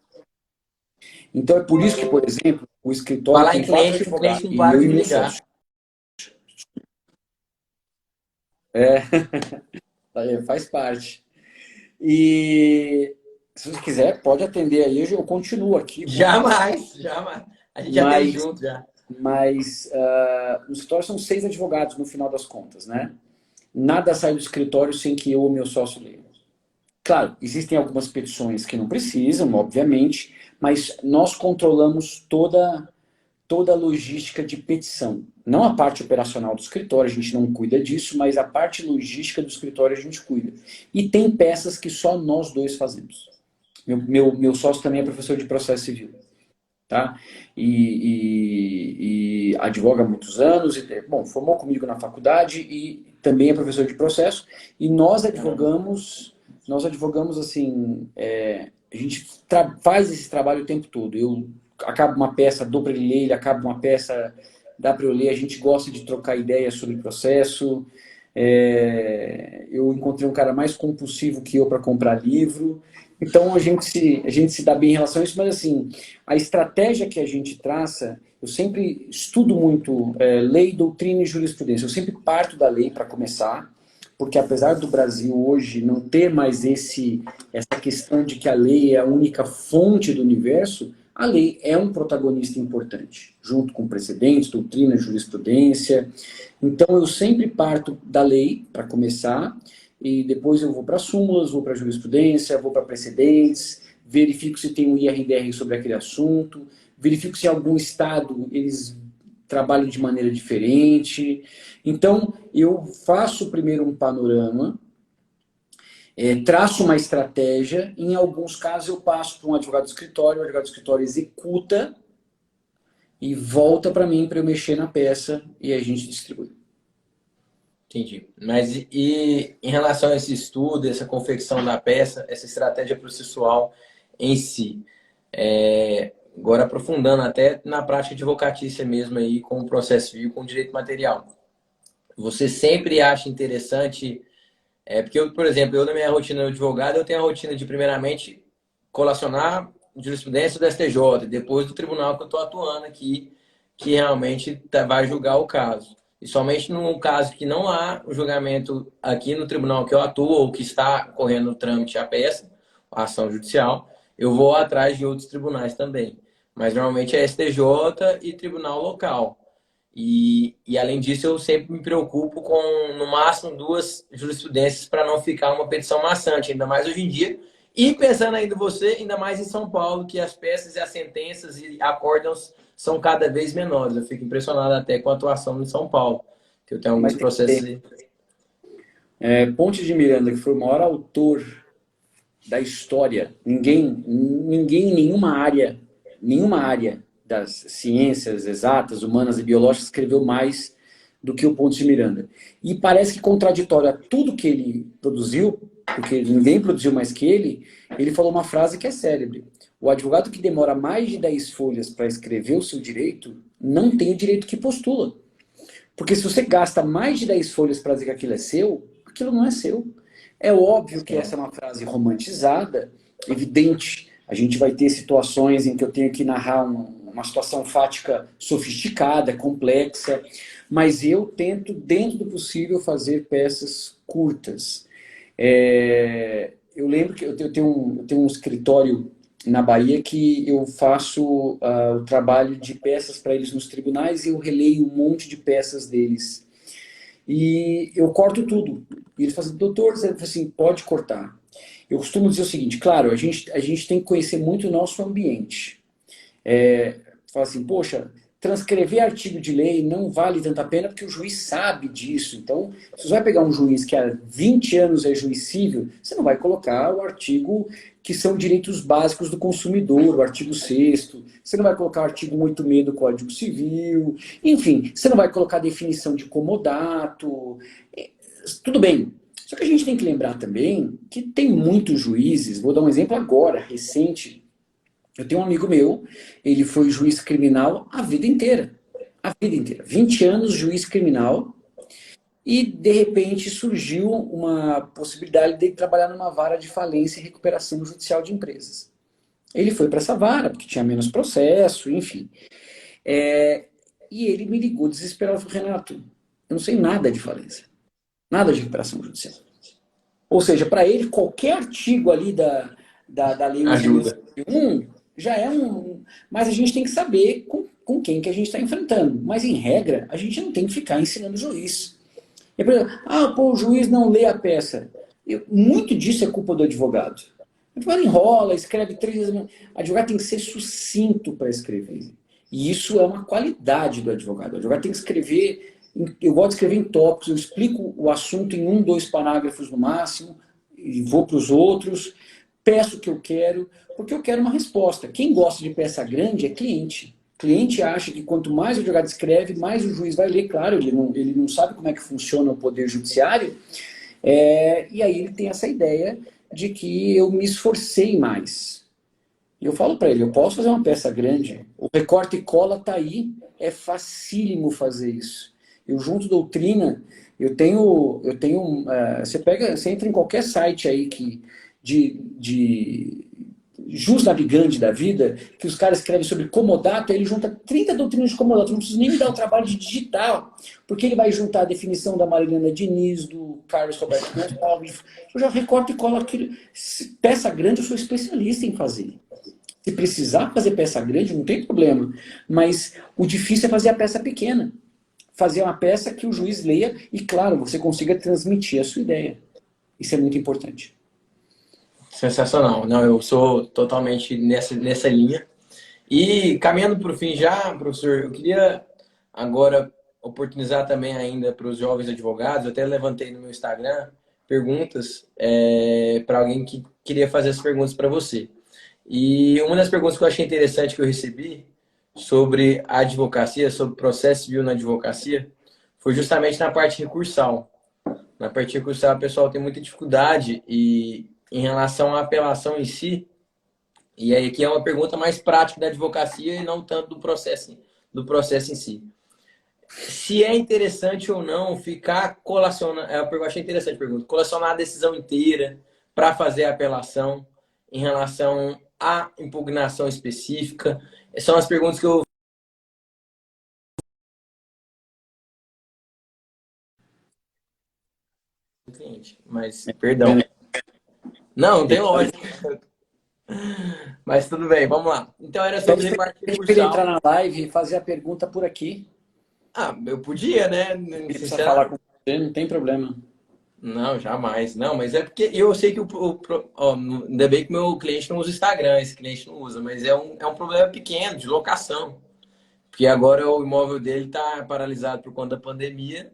Então é por isso que, por exemplo, o escritório Falar em tem 4 cliente, o cliente advogados, não e para eu de e me meu ligar. sócio. Faz parte. E se você quiser, pode atender aí, eu continuo aqui, Jamais, jamais. A gente já tem mas, junto já. no escritório são 6 advogados no final das contas, né? Nada sai do escritório sem que eu ou meu sócio leiam. Claro, existem algumas petições que não precisam, obviamente, mas nós controlamos toda a logística de petição. Não a parte operacional do escritório, a gente não cuida disso, mas a parte logística do escritório a gente cuida. E tem peças que só nós dois fazemos. Meu sócio também é professor de processo civil, tá? E advoga há muitos anos, bom, formou comigo na faculdade e também é professor de processo. E nós advogamos assim, a gente faz esse trabalho o tempo todo. Eu acabo uma peça, dou para ele ler, ele acaba uma peça, dá para eu ler. A gente gosta de trocar ideias sobre processo. Eu encontrei um cara mais compulsivo que eu para comprar livro. Então a gente se dá bem em relação a isso, mas assim, a estratégia que a gente traça, eu sempre estudo muito lei, doutrina e jurisprudência. Eu sempre parto da lei para começar, porque apesar do Brasil hoje não ter mais essa questão de que a lei é a única fonte do universo, a lei é um protagonista importante, junto com precedentes, doutrina, jurisprudência. Então eu sempre parto da lei para começar, e depois eu vou para súmulas, vou para jurisprudência, vou para precedentes, verifico se tem um IRDR sobre aquele assunto, verifico se em algum estado eles trabalham de maneira diferente. Então, eu faço primeiro um panorama, traço uma estratégia, em alguns casos eu passo para um advogado do escritório, o advogado do escritório executa e volta para mim para eu mexer na peça e a gente distribui. Entendi. Mas e em relação a esse estudo, essa confecção da peça, essa estratégia processual em si, agora aprofundando até na prática advocatícia mesmo aí, com o processo civil, com o direito material, você sempre acha interessante, porque eu, por exemplo, eu na minha rotina de advogado, eu tenho a rotina de primeiramente colacionar jurisprudência do STJ, depois do tribunal que eu estou atuando aqui, que realmente vai julgar o caso. E somente no caso que não há o julgamento aqui no tribunal que eu atuo ou que está correndo o trâmite a peça, a ação judicial, eu vou atrás de outros tribunais também. Mas normalmente é STJ e tribunal local. E além disso, eu sempre me preocupo com, no máximo, 2 jurisprudências para não ficar uma petição maçante. Ainda mais hoje em dia, E pensando ainda você, ainda mais em São Paulo, que as peças e as sentenças e acórdãos são cada vez menores. Eu fico impressionado até com a atuação em São Paulo, que eu tenho alguns Mas processos. Ponte de Miranda, que foi o maior autor da história, ninguém em nenhuma área das ciências exatas, humanas e biológicas escreveu mais do que o Ponte de Miranda. E parece que contraditório a tudo que ele produziu, porque ninguém produziu mais que ele falou uma frase que é célebre. O advogado que demora mais de 10 folhas para escrever o seu direito não tem o direito que postula. Porque se você gasta mais de 10 folhas para dizer que aquilo é seu, aquilo não é seu. É óbvio que essa é uma frase romantizada, evidente. A gente vai ter situações em que eu tenho que narrar uma situação fática sofisticada, complexa, mas eu tento, dentro do possível, fazer peças curtas. Eu lembro que eu tenho um escritório na Bahia que eu faço o trabalho de peças para eles nos tribunais e eu releio um monte de peças deles. E eu corto tudo. E ele fala assim, doutor, você fala assim, pode cortar. Eu costumo dizer o seguinte, claro, a gente tem que conhecer muito o nosso ambiente. Fala assim, poxa, transcrever artigo de lei não vale tanta pena porque o juiz sabe disso. Então, se você vai pegar um juiz que há 20 anos é juiz civil, você não vai colocar o artigo que são direitos básicos do consumidor, o artigo 6º, você não vai colocar o artigo 186 do Código Civil, enfim, você não vai colocar a definição de comodato. Tudo bem. Só que a gente tem que lembrar também que tem muitos juízes, vou dar um exemplo agora, recente. Eu tenho um amigo meu, ele foi juiz criminal a vida inteira. A vida inteira. 20 anos juiz criminal e, de repente, surgiu uma possibilidade de ele trabalhar numa vara de falência e recuperação judicial de empresas. Ele foi para essa vara, porque tinha menos processo, enfim. E ele me ligou desesperado e falou, Renato, eu não sei nada de falência. Nada de recuperação judicial. Ou seja, para ele, qualquer artigo ali da Lei Ajuda. 11.001 já é um... Mas a gente tem que saber com quem que a gente está enfrentando. Mas, em regra, a gente não tem que ficar ensinando o juiz. E, por exemplo, o juiz não lê a peça. Muito disso é culpa do advogado. O advogado enrola, escreve 3 vezes. O advogado tem que ser sucinto para escrever. E isso é uma qualidade do advogado. O advogado tem que escrever... Eu gosto de escrever em tópicos, eu explico o assunto em 1, 2 parágrafos no máximo, e vou para os outros, peço o que eu quero, porque eu quero uma resposta. Quem gosta de peça grande é cliente. O cliente acha que quanto mais o advogado escreve, mais o juiz vai ler. Claro, ele não sabe como é que funciona o poder judiciário, e aí ele tem essa ideia de que eu me esforcei mais. E eu falo para ele, eu posso fazer uma peça grande, o recorte e cola está aí, é facílimo fazer isso. Eu junto doutrina, você entra em qualquer site aí de jus navigante da vida, que os caras escrevem sobre comodato, aí ele junta 30 doutrinas de comodato, não preciso nem me dar o trabalho de digitar, porque ele vai juntar a definição da Marilena Diniz, do Carlos Roberto Gonçalves, eu já recorto e colo aquilo. Peça grande eu sou especialista em fazer. Se precisar fazer peça grande, não tem problema, mas o difícil é fazer a peça pequena. Fazer uma peça que o juiz leia e, claro, você consiga transmitir a sua ideia. Isso é muito importante. Sensacional. Não, eu sou totalmente nessa linha. E caminhando para o fim já, professor, eu queria agora oportunizar também ainda para os jovens advogados, eu até levantei no meu Instagram perguntas para alguém que queria fazer as perguntas para você. E uma das perguntas que eu achei interessante que eu recebi sobre a advocacia, sobre o processo civil na advocacia, foi justamente na parte recursal. Na parte recursal, o pessoal tem muita dificuldade em relação à apelação em si. E aí aqui é uma pergunta mais prática da advocacia e não tanto do processo em si. Se é interessante ou não ficar colacionando, eu achei interessante a pergunta, colacionar a decisão inteira para fazer a apelação em relação à impugnação específica. São as perguntas que eu... cliente, mas perdão. Não tem lógica. Mas tudo bem, vamos lá. Então era sobre parte Pede para ele entrar recursal. na live e fazer a pergunta por aqui. Eu podia, né? Ele precisa falar com você, não tem problema. Não, jamais. Não, mas é porque eu sei que ó, ainda bem que meu cliente não usa o Instagram, esse cliente não usa, mas é um problema pequeno de locação. Porque agora o imóvel dele está paralisado por conta da pandemia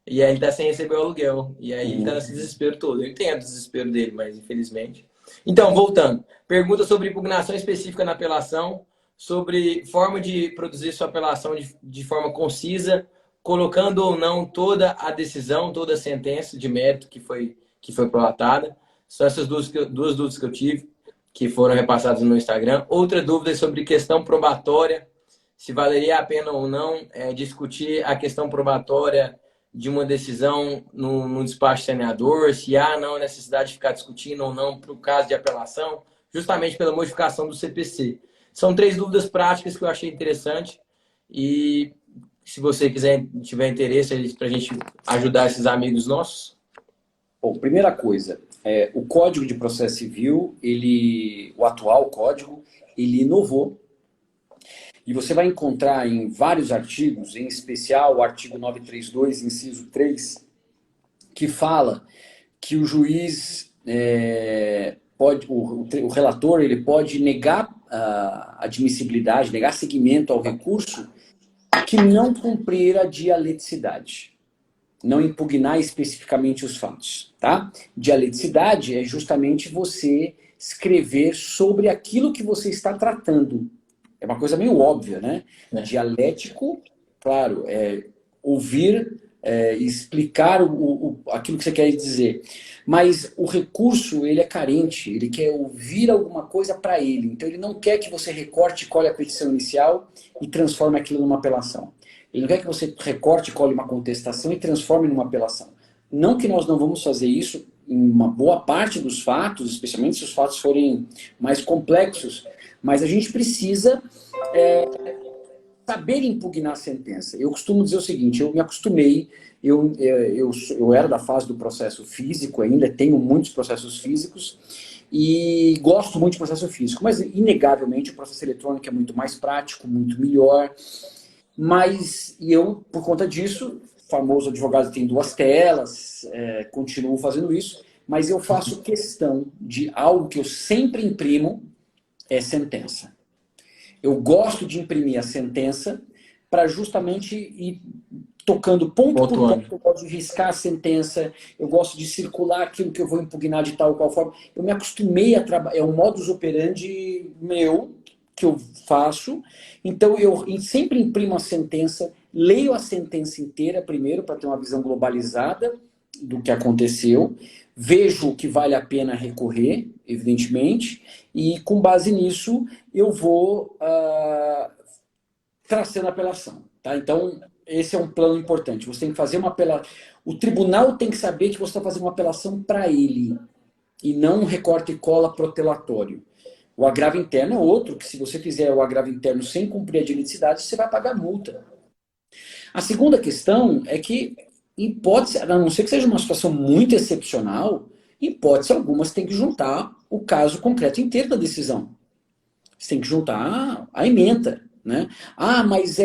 e aí ele está sem receber o aluguel. E aí ele está nesse desespero todo. Eu entendo o desespero dele, mas infelizmente. Então, voltando. Pergunta sobre impugnação específica na apelação, sobre forma de produzir sua apelação de forma concisa, colocando ou não toda a decisão, toda a sentença de mérito que foi prolatada. São essas duas dúvidas que eu tive, que foram repassadas no Instagram. Outra dúvida é sobre questão probatória, se valeria a pena ou não discutir a questão probatória de uma decisão no despacho saneador, se há ou não necessidade de ficar discutindo ou não para o caso de apelação, justamente pela modificação do CPC. São 3 dúvidas práticas que eu achei interessante e se você tiver interesse para a gente ajudar esses amigos nossos. Bom, primeira coisa, o Código de Processo Civil, o atual código, ele inovou. E você vai encontrar em vários artigos, em especial o artigo 932, inciso 3, que fala que o juiz o relator, ele pode negar a admissibilidade, negar seguimento ao recurso que não cumprir a dialeticidade, não impugnar especificamente os fatos, tá? Dialeticidade é justamente você escrever sobre aquilo que você está tratando. É uma coisa meio óbvia, né? Dialético, claro, ouvir, explicar aquilo que você quer dizer. Mas o recurso, ele é carente, ele quer ouvir alguma coisa para ele. Então, ele não quer que você recorte, cole a petição inicial e transforme aquilo numa apelação. Ele não quer que você recorte, cole uma contestação e transforme numa apelação. Não que nós não vamos fazer isso em uma boa parte dos fatos, especialmente se os fatos forem mais complexos, mas a gente precisa saber impugnar a sentença. Eu costumo dizer o seguinte, eu me acostumei, eu era da fase do processo físico ainda, tenho muitos processos físicos e gosto muito de processo físico, mas inegavelmente o processo eletrônico é muito mais prático, muito melhor, mas eu, por conta disso, o famoso advogado tem 2 telas, continuo fazendo isso, mas eu faço questão de algo que eu sempre imprimo, é sentença. Eu gosto de imprimir a sentença para justamente ir tocando ponto por ponto. Eu gosto de riscar a sentença, eu gosto de circular aquilo que eu vou impugnar de tal ou qual forma. Eu me acostumei a trabalhar, é um modus operandi meu que eu faço. Então eu sempre imprimo a sentença, leio a sentença inteira primeiro para ter uma visão globalizada do que aconteceu, vejo o que vale a pena recorrer, evidentemente, e com base nisso eu vou traçando a apelação. Tá? Então, esse é um plano importante. Você tem que fazer uma apelação. O tribunal tem que saber que você está fazendo uma apelação para ele, e não um recorte e cola protelatório. O agravo interno é outro, que se você fizer o agravo interno sem cumprir a diligenticidade, você vai pagar multa. A segunda questão é que, em hipótese, a não ser que seja uma situação muito excepcional, em hipótese alguma, você tem que juntar o caso concreto inteiro da decisão. Você tem que juntar a ementa. Né? Mas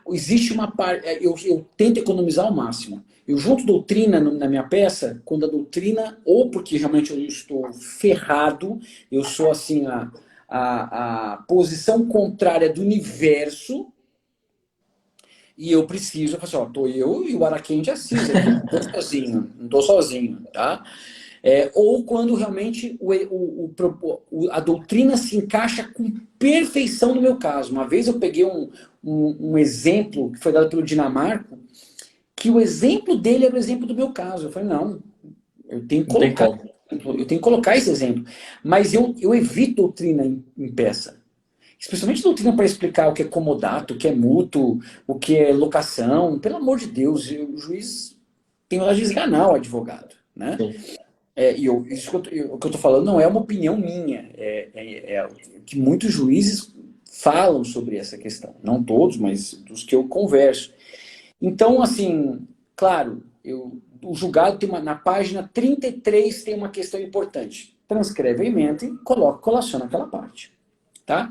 existe uma parte... Eu tento economizar ao máximo. Eu junto doutrina na minha peça, quando a doutrina, ou porque realmente eu estou ferrado, eu sou assim a posição contrária do universo, e eu preciso, eu falo assim, tô eu e o Araquém de Assis aqui, não estou sozinho, tá? Ou quando realmente a doutrina se encaixa com perfeição no meu caso. Uma vez eu peguei um exemplo que foi dado pelo Dinamarco, que o exemplo dele era o exemplo do meu caso. Eu falei, não, eu tenho que colocar esse exemplo. Mas eu evito doutrina em peça. Especialmente doutrina para explicar o que é comodato, o que é mútuo, o que é locação. Pelo amor de Deus, o juiz tem lá de esganar o advogado, né? Isso que eu estou falando não é uma opinião minha, é que muitos juízes falam sobre essa questão. Não todos, mas dos que eu converso. Então, assim, claro, o julgado tem na página 33 tem uma questão importante. Transcreve a ementa e colaciona aquela parte. Tá?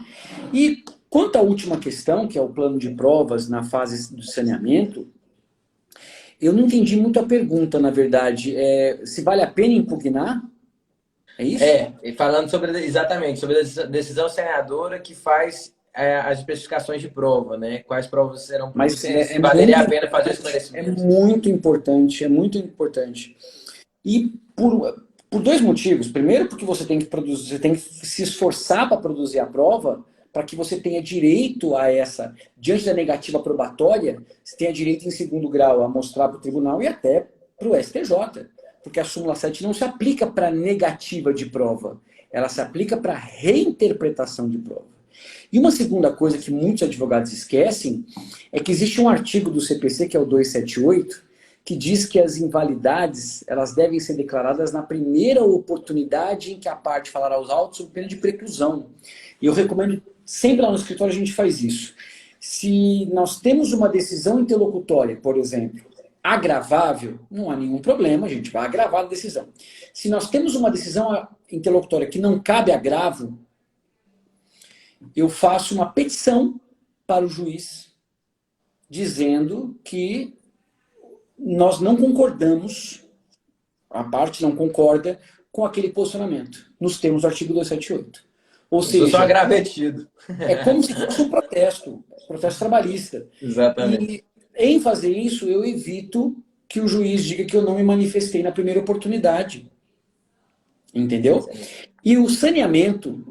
E quanto à última questão, que é o plano de provas na fase do saneamento, Eu não entendi muito a pergunta, na verdade. Se vale a pena impugnar? É isso? E falando sobre, exatamente, sobre a decisão senadora que faz as especificações de prova, né? Quais provas serão Mas produzidas, se valeria a pena fazer o é esclarecimento. muito importante, é muito importante. E por dois motivos. Primeiro, porque você tem que produzir, você tem que se esforçar para produzir a prova, para que você tenha direito a essa, diante da negativa probatória, você tenha direito em segundo grau a mostrar para o tribunal e até para o STJ. Porque a súmula 7 não se aplica para negativa de prova, ela se aplica para reinterpretação de prova. E uma segunda coisa que muitos advogados esquecem é que existe um artigo do CPC, que é o 278, que diz que as invalidades elas devem ser declaradas na primeira oportunidade em que a parte falará aos autos sob pena de preclusão. E eu recomendo, sempre lá no escritório a gente faz isso. Se nós temos uma decisão interlocutória, por exemplo, agravável, não há nenhum problema, a gente vai agravar a decisão. Se nós temos uma decisão interlocutória que não cabe agravo, eu faço uma petição para o juiz dizendo que nós não concordamos, a parte não concorda com aquele posicionamento, nos termos do artigo 278. Ou seja, só agravetido. É como se fosse um protesto trabalhista. Exatamente. E em fazer isso, eu evito que o juiz diga que eu não me manifestei na primeira oportunidade. Entendeu? E o saneamento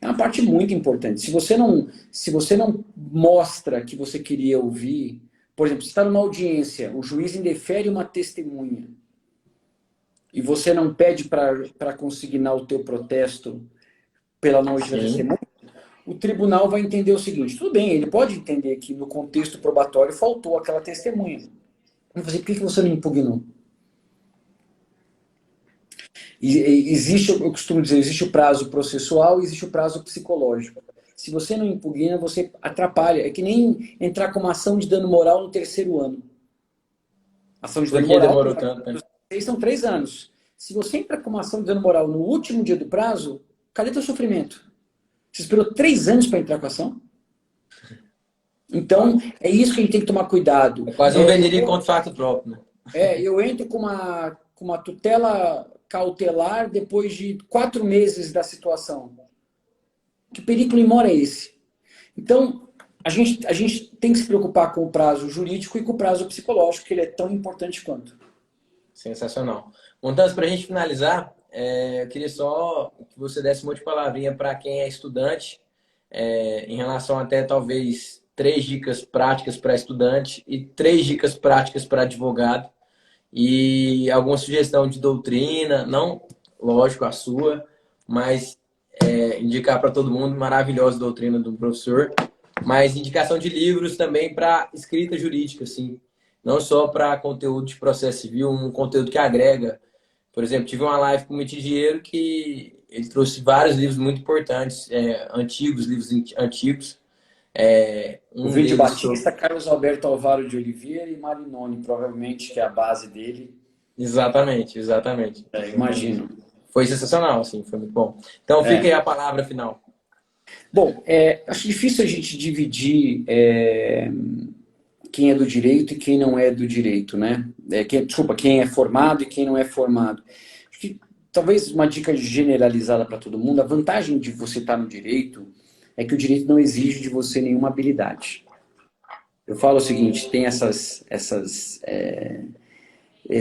é uma parte muito importante. Se você não mostra que você queria ouvir, por exemplo, você está numa audiência, o juiz indefere uma testemunha e você não pede para consignar o teu protesto pela noite da testemunha, o tribunal vai entender o seguinte: tudo bem, ele pode entender que no contexto probatório faltou aquela testemunha. Vai fazer, por que você não impugnou? Existe, eu costumo dizer, existe o prazo processual e existe o prazo psicológico. Se você não impugna, você atrapalha. É que nem entrar com uma ação de dano moral no terceiro ano. Ação de dano moral demorou tanto, né? São 3 anos. Se você entra com uma ação de dano moral no último dia do prazo, cadê teu sofrimento? Você esperou 3 anos para entrar com a ação? Então, é isso que a gente tem que tomar cuidado. É quase um venire contra fato próprio, né? Eu entro com uma tutela cautelar depois de 4 meses da situação. Que perigo mora é esse? Então, a gente tem que se preocupar com o prazo jurídico e com o prazo psicológico, que ele é tão importante quanto. Sensacional. Montanhas, para a gente finalizar, eu queria só que você desse uma última palavrinha para quem é estudante, em relação até talvez 3 dicas práticas para estudante e 3 dicas práticas para advogado e alguma sugestão de doutrina, não, lógico, a sua, mas indicar para todo mundo, maravilhosa doutrina do professor, mas indicação de livros também para escrita jurídica, assim, não só para conteúdo de processo civil, um conteúdo que agrega. Por exemplo, tive uma live com o Mitigieiro que ele trouxe vários livros muito importantes, livros antigos. O Vídeo Batista, Carlos Alberto Alvaro de Oliveira e Marinoni, provavelmente, que é a base dele. Exatamente. Imagino. Foi sensacional, assim, foi muito bom. Então, fica aí a palavra final. Bom, acho difícil a gente dividir quem é do direito e quem não é do direito, né? Quem é formado e quem não é formado. Acho que talvez uma dica generalizada para todo mundo: a vantagem de você estar no direito é que o direito não exige de você nenhuma habilidade. Eu falo o seguinte: tem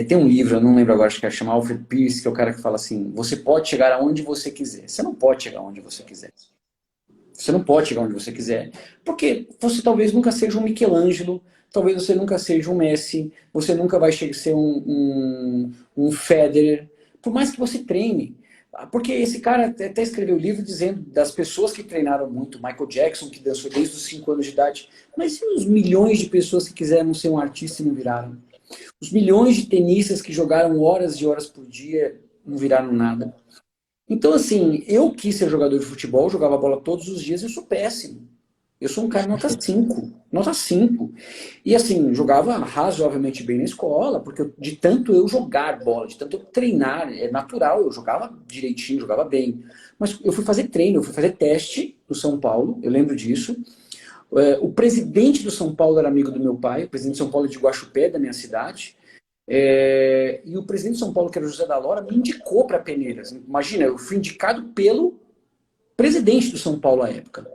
tem um livro, eu não lembro agora, acho que chama Alfred Pierce, que é o cara que fala assim: você pode chegar aonde você quiser. Você não pode chegar aonde você quiser. Você não pode chegar onde você quiser. Porque você talvez nunca seja um Michelangelo, talvez você nunca seja um Messi, você nunca vai ser um Federer, por mais que você treine. Porque esse cara até escreveu um livro dizendo das pessoas que treinaram muito, Michael Jackson, que dançou desde os 5 anos de idade, mas e os milhões de pessoas que quiseram ser um artista e não viraram? Os milhões de tenistas que jogaram horas e horas por dia não viraram nada. Então, assim, eu quis ser jogador de futebol, jogava bola todos os dias, eu sou péssimo. Eu sou um cara nota 5. Nota 5. E assim, jogava razoavelmente bem na escola, porque de tanto eu jogar bola, de tanto eu treinar, é natural, eu jogava direitinho, jogava bem. Mas eu fui fazer treino, eu fui fazer teste no São Paulo, eu lembro disso. O presidente do São Paulo era amigo do meu pai, o presidente de São Paulo é de Guaxupé, da minha cidade. E o presidente de São Paulo, que era o José da Lora, me indicou para Peneiras. Imagina, eu fui indicado pelo presidente do São Paulo à época.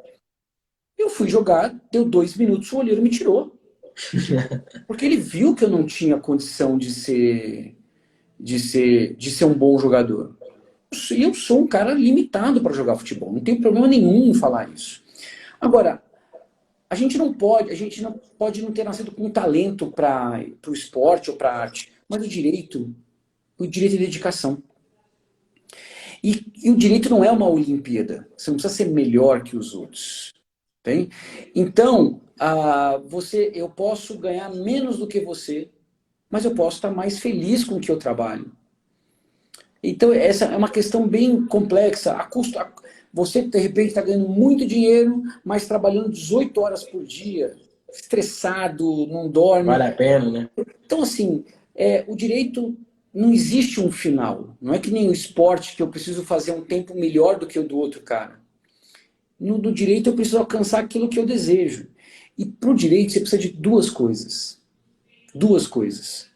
Eu fui jogar, deu 2 minutos, o olheiro me tirou. Porque ele viu que eu não tinha condição de ser um bom jogador. E eu sou um cara limitado para jogar futebol, não tem problema nenhum em falar isso. Agora, a gente não pode não ter nascido com talento para o esporte ou para a arte, mas o direito é dedicação. E o direito não é uma Olimpíada. Você não precisa ser melhor que os outros. Tem? Então, eu posso ganhar menos do que você, mas eu posso estar mais feliz com o que eu trabalho. Então, essa é uma questão bem complexa. Você, de repente, está ganhando muito dinheiro, mas trabalhando 18 horas por dia, estressado, não dorme. Vale a pena, né? Então, assim, o direito não existe um final. Não é que nem o esporte, que eu preciso fazer um tempo melhor do que o do outro cara. No direito, eu preciso alcançar aquilo que eu desejo. E para o direito, você precisa de duas coisas. Duas coisas.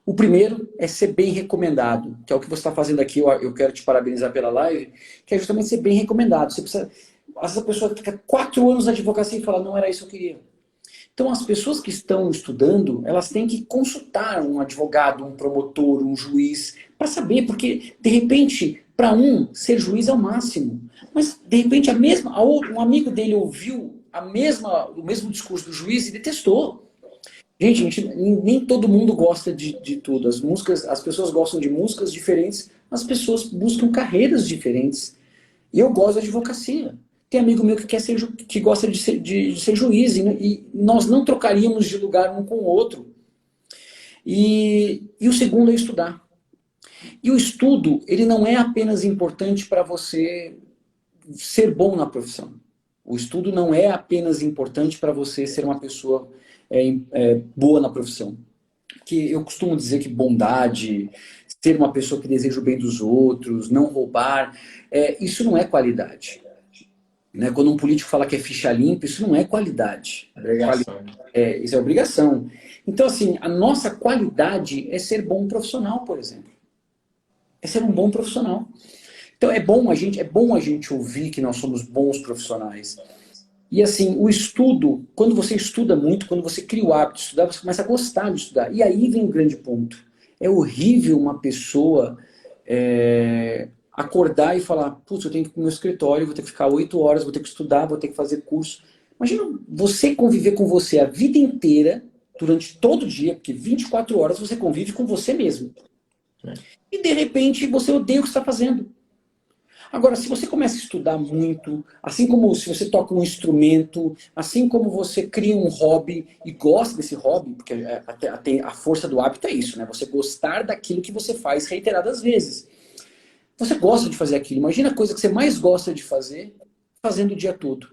O primeiro é ser bem recomendado, que é o que você está fazendo aqui. Eu quero te parabenizar pela live, que é justamente ser bem recomendado. Você precisa, às vezes a pessoa fica 4 anos na advocacia e fala, não era isso que eu queria. Então, as pessoas que estão estudando, elas têm que consultar um advogado, um promotor, um juiz, para saber, porque, de repente, para um, ser juiz é o máximo. Mas, de repente, um amigo dele ouviu o mesmo discurso do juiz e detestou. Gente, nem todo mundo gosta de tudo. As pessoas gostam de músicas diferentes, as pessoas buscam carreiras diferentes. E eu gosto da advocacia. Tem amigo meu que gosta de ser juiz, e nós não trocaríamos de lugar um com o outro. E o segundo é estudar. E o estudo, ele não é apenas importante para você ser bom na profissão. O estudo não é apenas importante para você ser uma pessoa boa na profissão. Porque eu costumo dizer que bondade, ser uma pessoa que deseja o bem dos outros, não roubar, isso não é qualidade. Né? Quando um político fala que é ficha limpa, isso não é qualidade. Obrigação. Isso é obrigação. Então, assim, a nossa qualidade é ser bom profissional, por exemplo. É ser um bom profissional. Então, é bom a gente ouvir que nós somos bons profissionais. E assim, o estudo, quando você estuda muito, quando você cria o hábito de estudar, você começa a gostar de estudar. E aí vem o grande ponto. É horrível uma pessoa acordar e falar, putz, eu tenho que ir para o meu escritório, vou ter que ficar 8 horas, vou ter que estudar, vou ter que fazer curso. Imagina você conviver com você a vida inteira, durante todo o dia, porque 24 horas você convive com você mesmo. E de repente você odeia o que você está fazendo. Agora, se você começa a estudar muito, assim como se você toca um instrumento, assim como você cria um hobby e gosta desse hobby, porque a força do hábito é isso, né? Você gostar daquilo que você faz reiteradas vezes. Você gosta de fazer aquilo. Imagina a coisa que você mais gosta de fazer, fazendo o dia todo.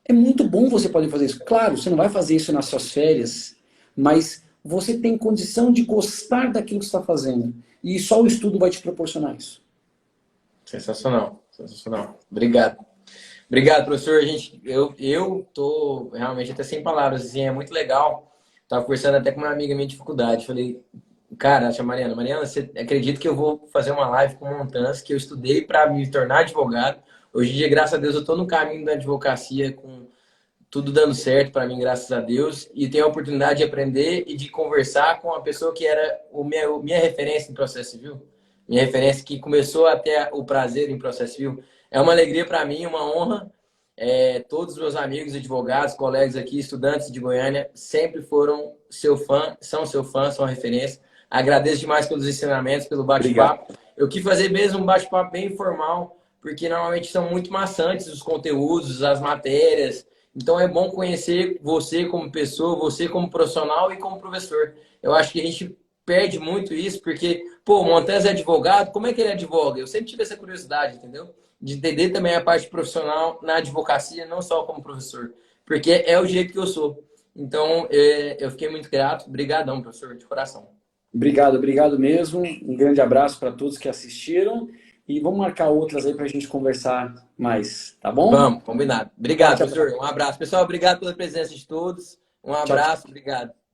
É muito bom você poder fazer isso. Claro, você não vai fazer isso nas suas férias, mas você tem condição de gostar daquilo que você está fazendo. E só o estudo vai te proporcionar isso. Sensacional, sensacional. Obrigado. Obrigado, professor. Eu tô realmente até sem palavras, assim, é muito legal. Tava conversando até com uma amiga minha de faculdade. Falei, cara, acha Mariana, você acredita que eu vou fazer uma live com Montanhas, que eu estudei para me tornar advogado. Hoje em dia, graças a Deus, eu tô no caminho da advocacia, com tudo dando certo para mim, graças a Deus, e tenho a oportunidade de aprender e de conversar com uma pessoa que era minha referência em processo civil. Minha referência que começou até o prazer em processo civil. É uma alegria para mim, uma honra. Todos os meus amigos, advogados, colegas aqui, estudantes de Goiânia, sempre foram seu fã, são referência. Agradeço demais pelos ensinamentos, pelo bate-papo. Eu quis fazer mesmo um bate-papo bem informal, porque normalmente são muito maçantes os conteúdos, as matérias. Então é bom conhecer você como pessoa, você como profissional e como professor. Eu acho que a gente perde muito isso, porque, pô, o Montes é advogado, como é que ele advoga? Eu sempre tive essa curiosidade, entendeu? De entender também a parte profissional na advocacia, não só como professor, porque é o jeito que eu sou. Então, eu fiquei muito grato. Obrigadão, professor, de coração. Obrigado mesmo. Um grande abraço para todos que assistiram. E vamos marcar outras aí para a gente conversar mais, tá bom? Vamos, combinado. Obrigado, Tchau, tchau. professor. Um abraço. Pessoal, obrigado pela presença de todos. Um Tchau, abraço, tchau. obrigado.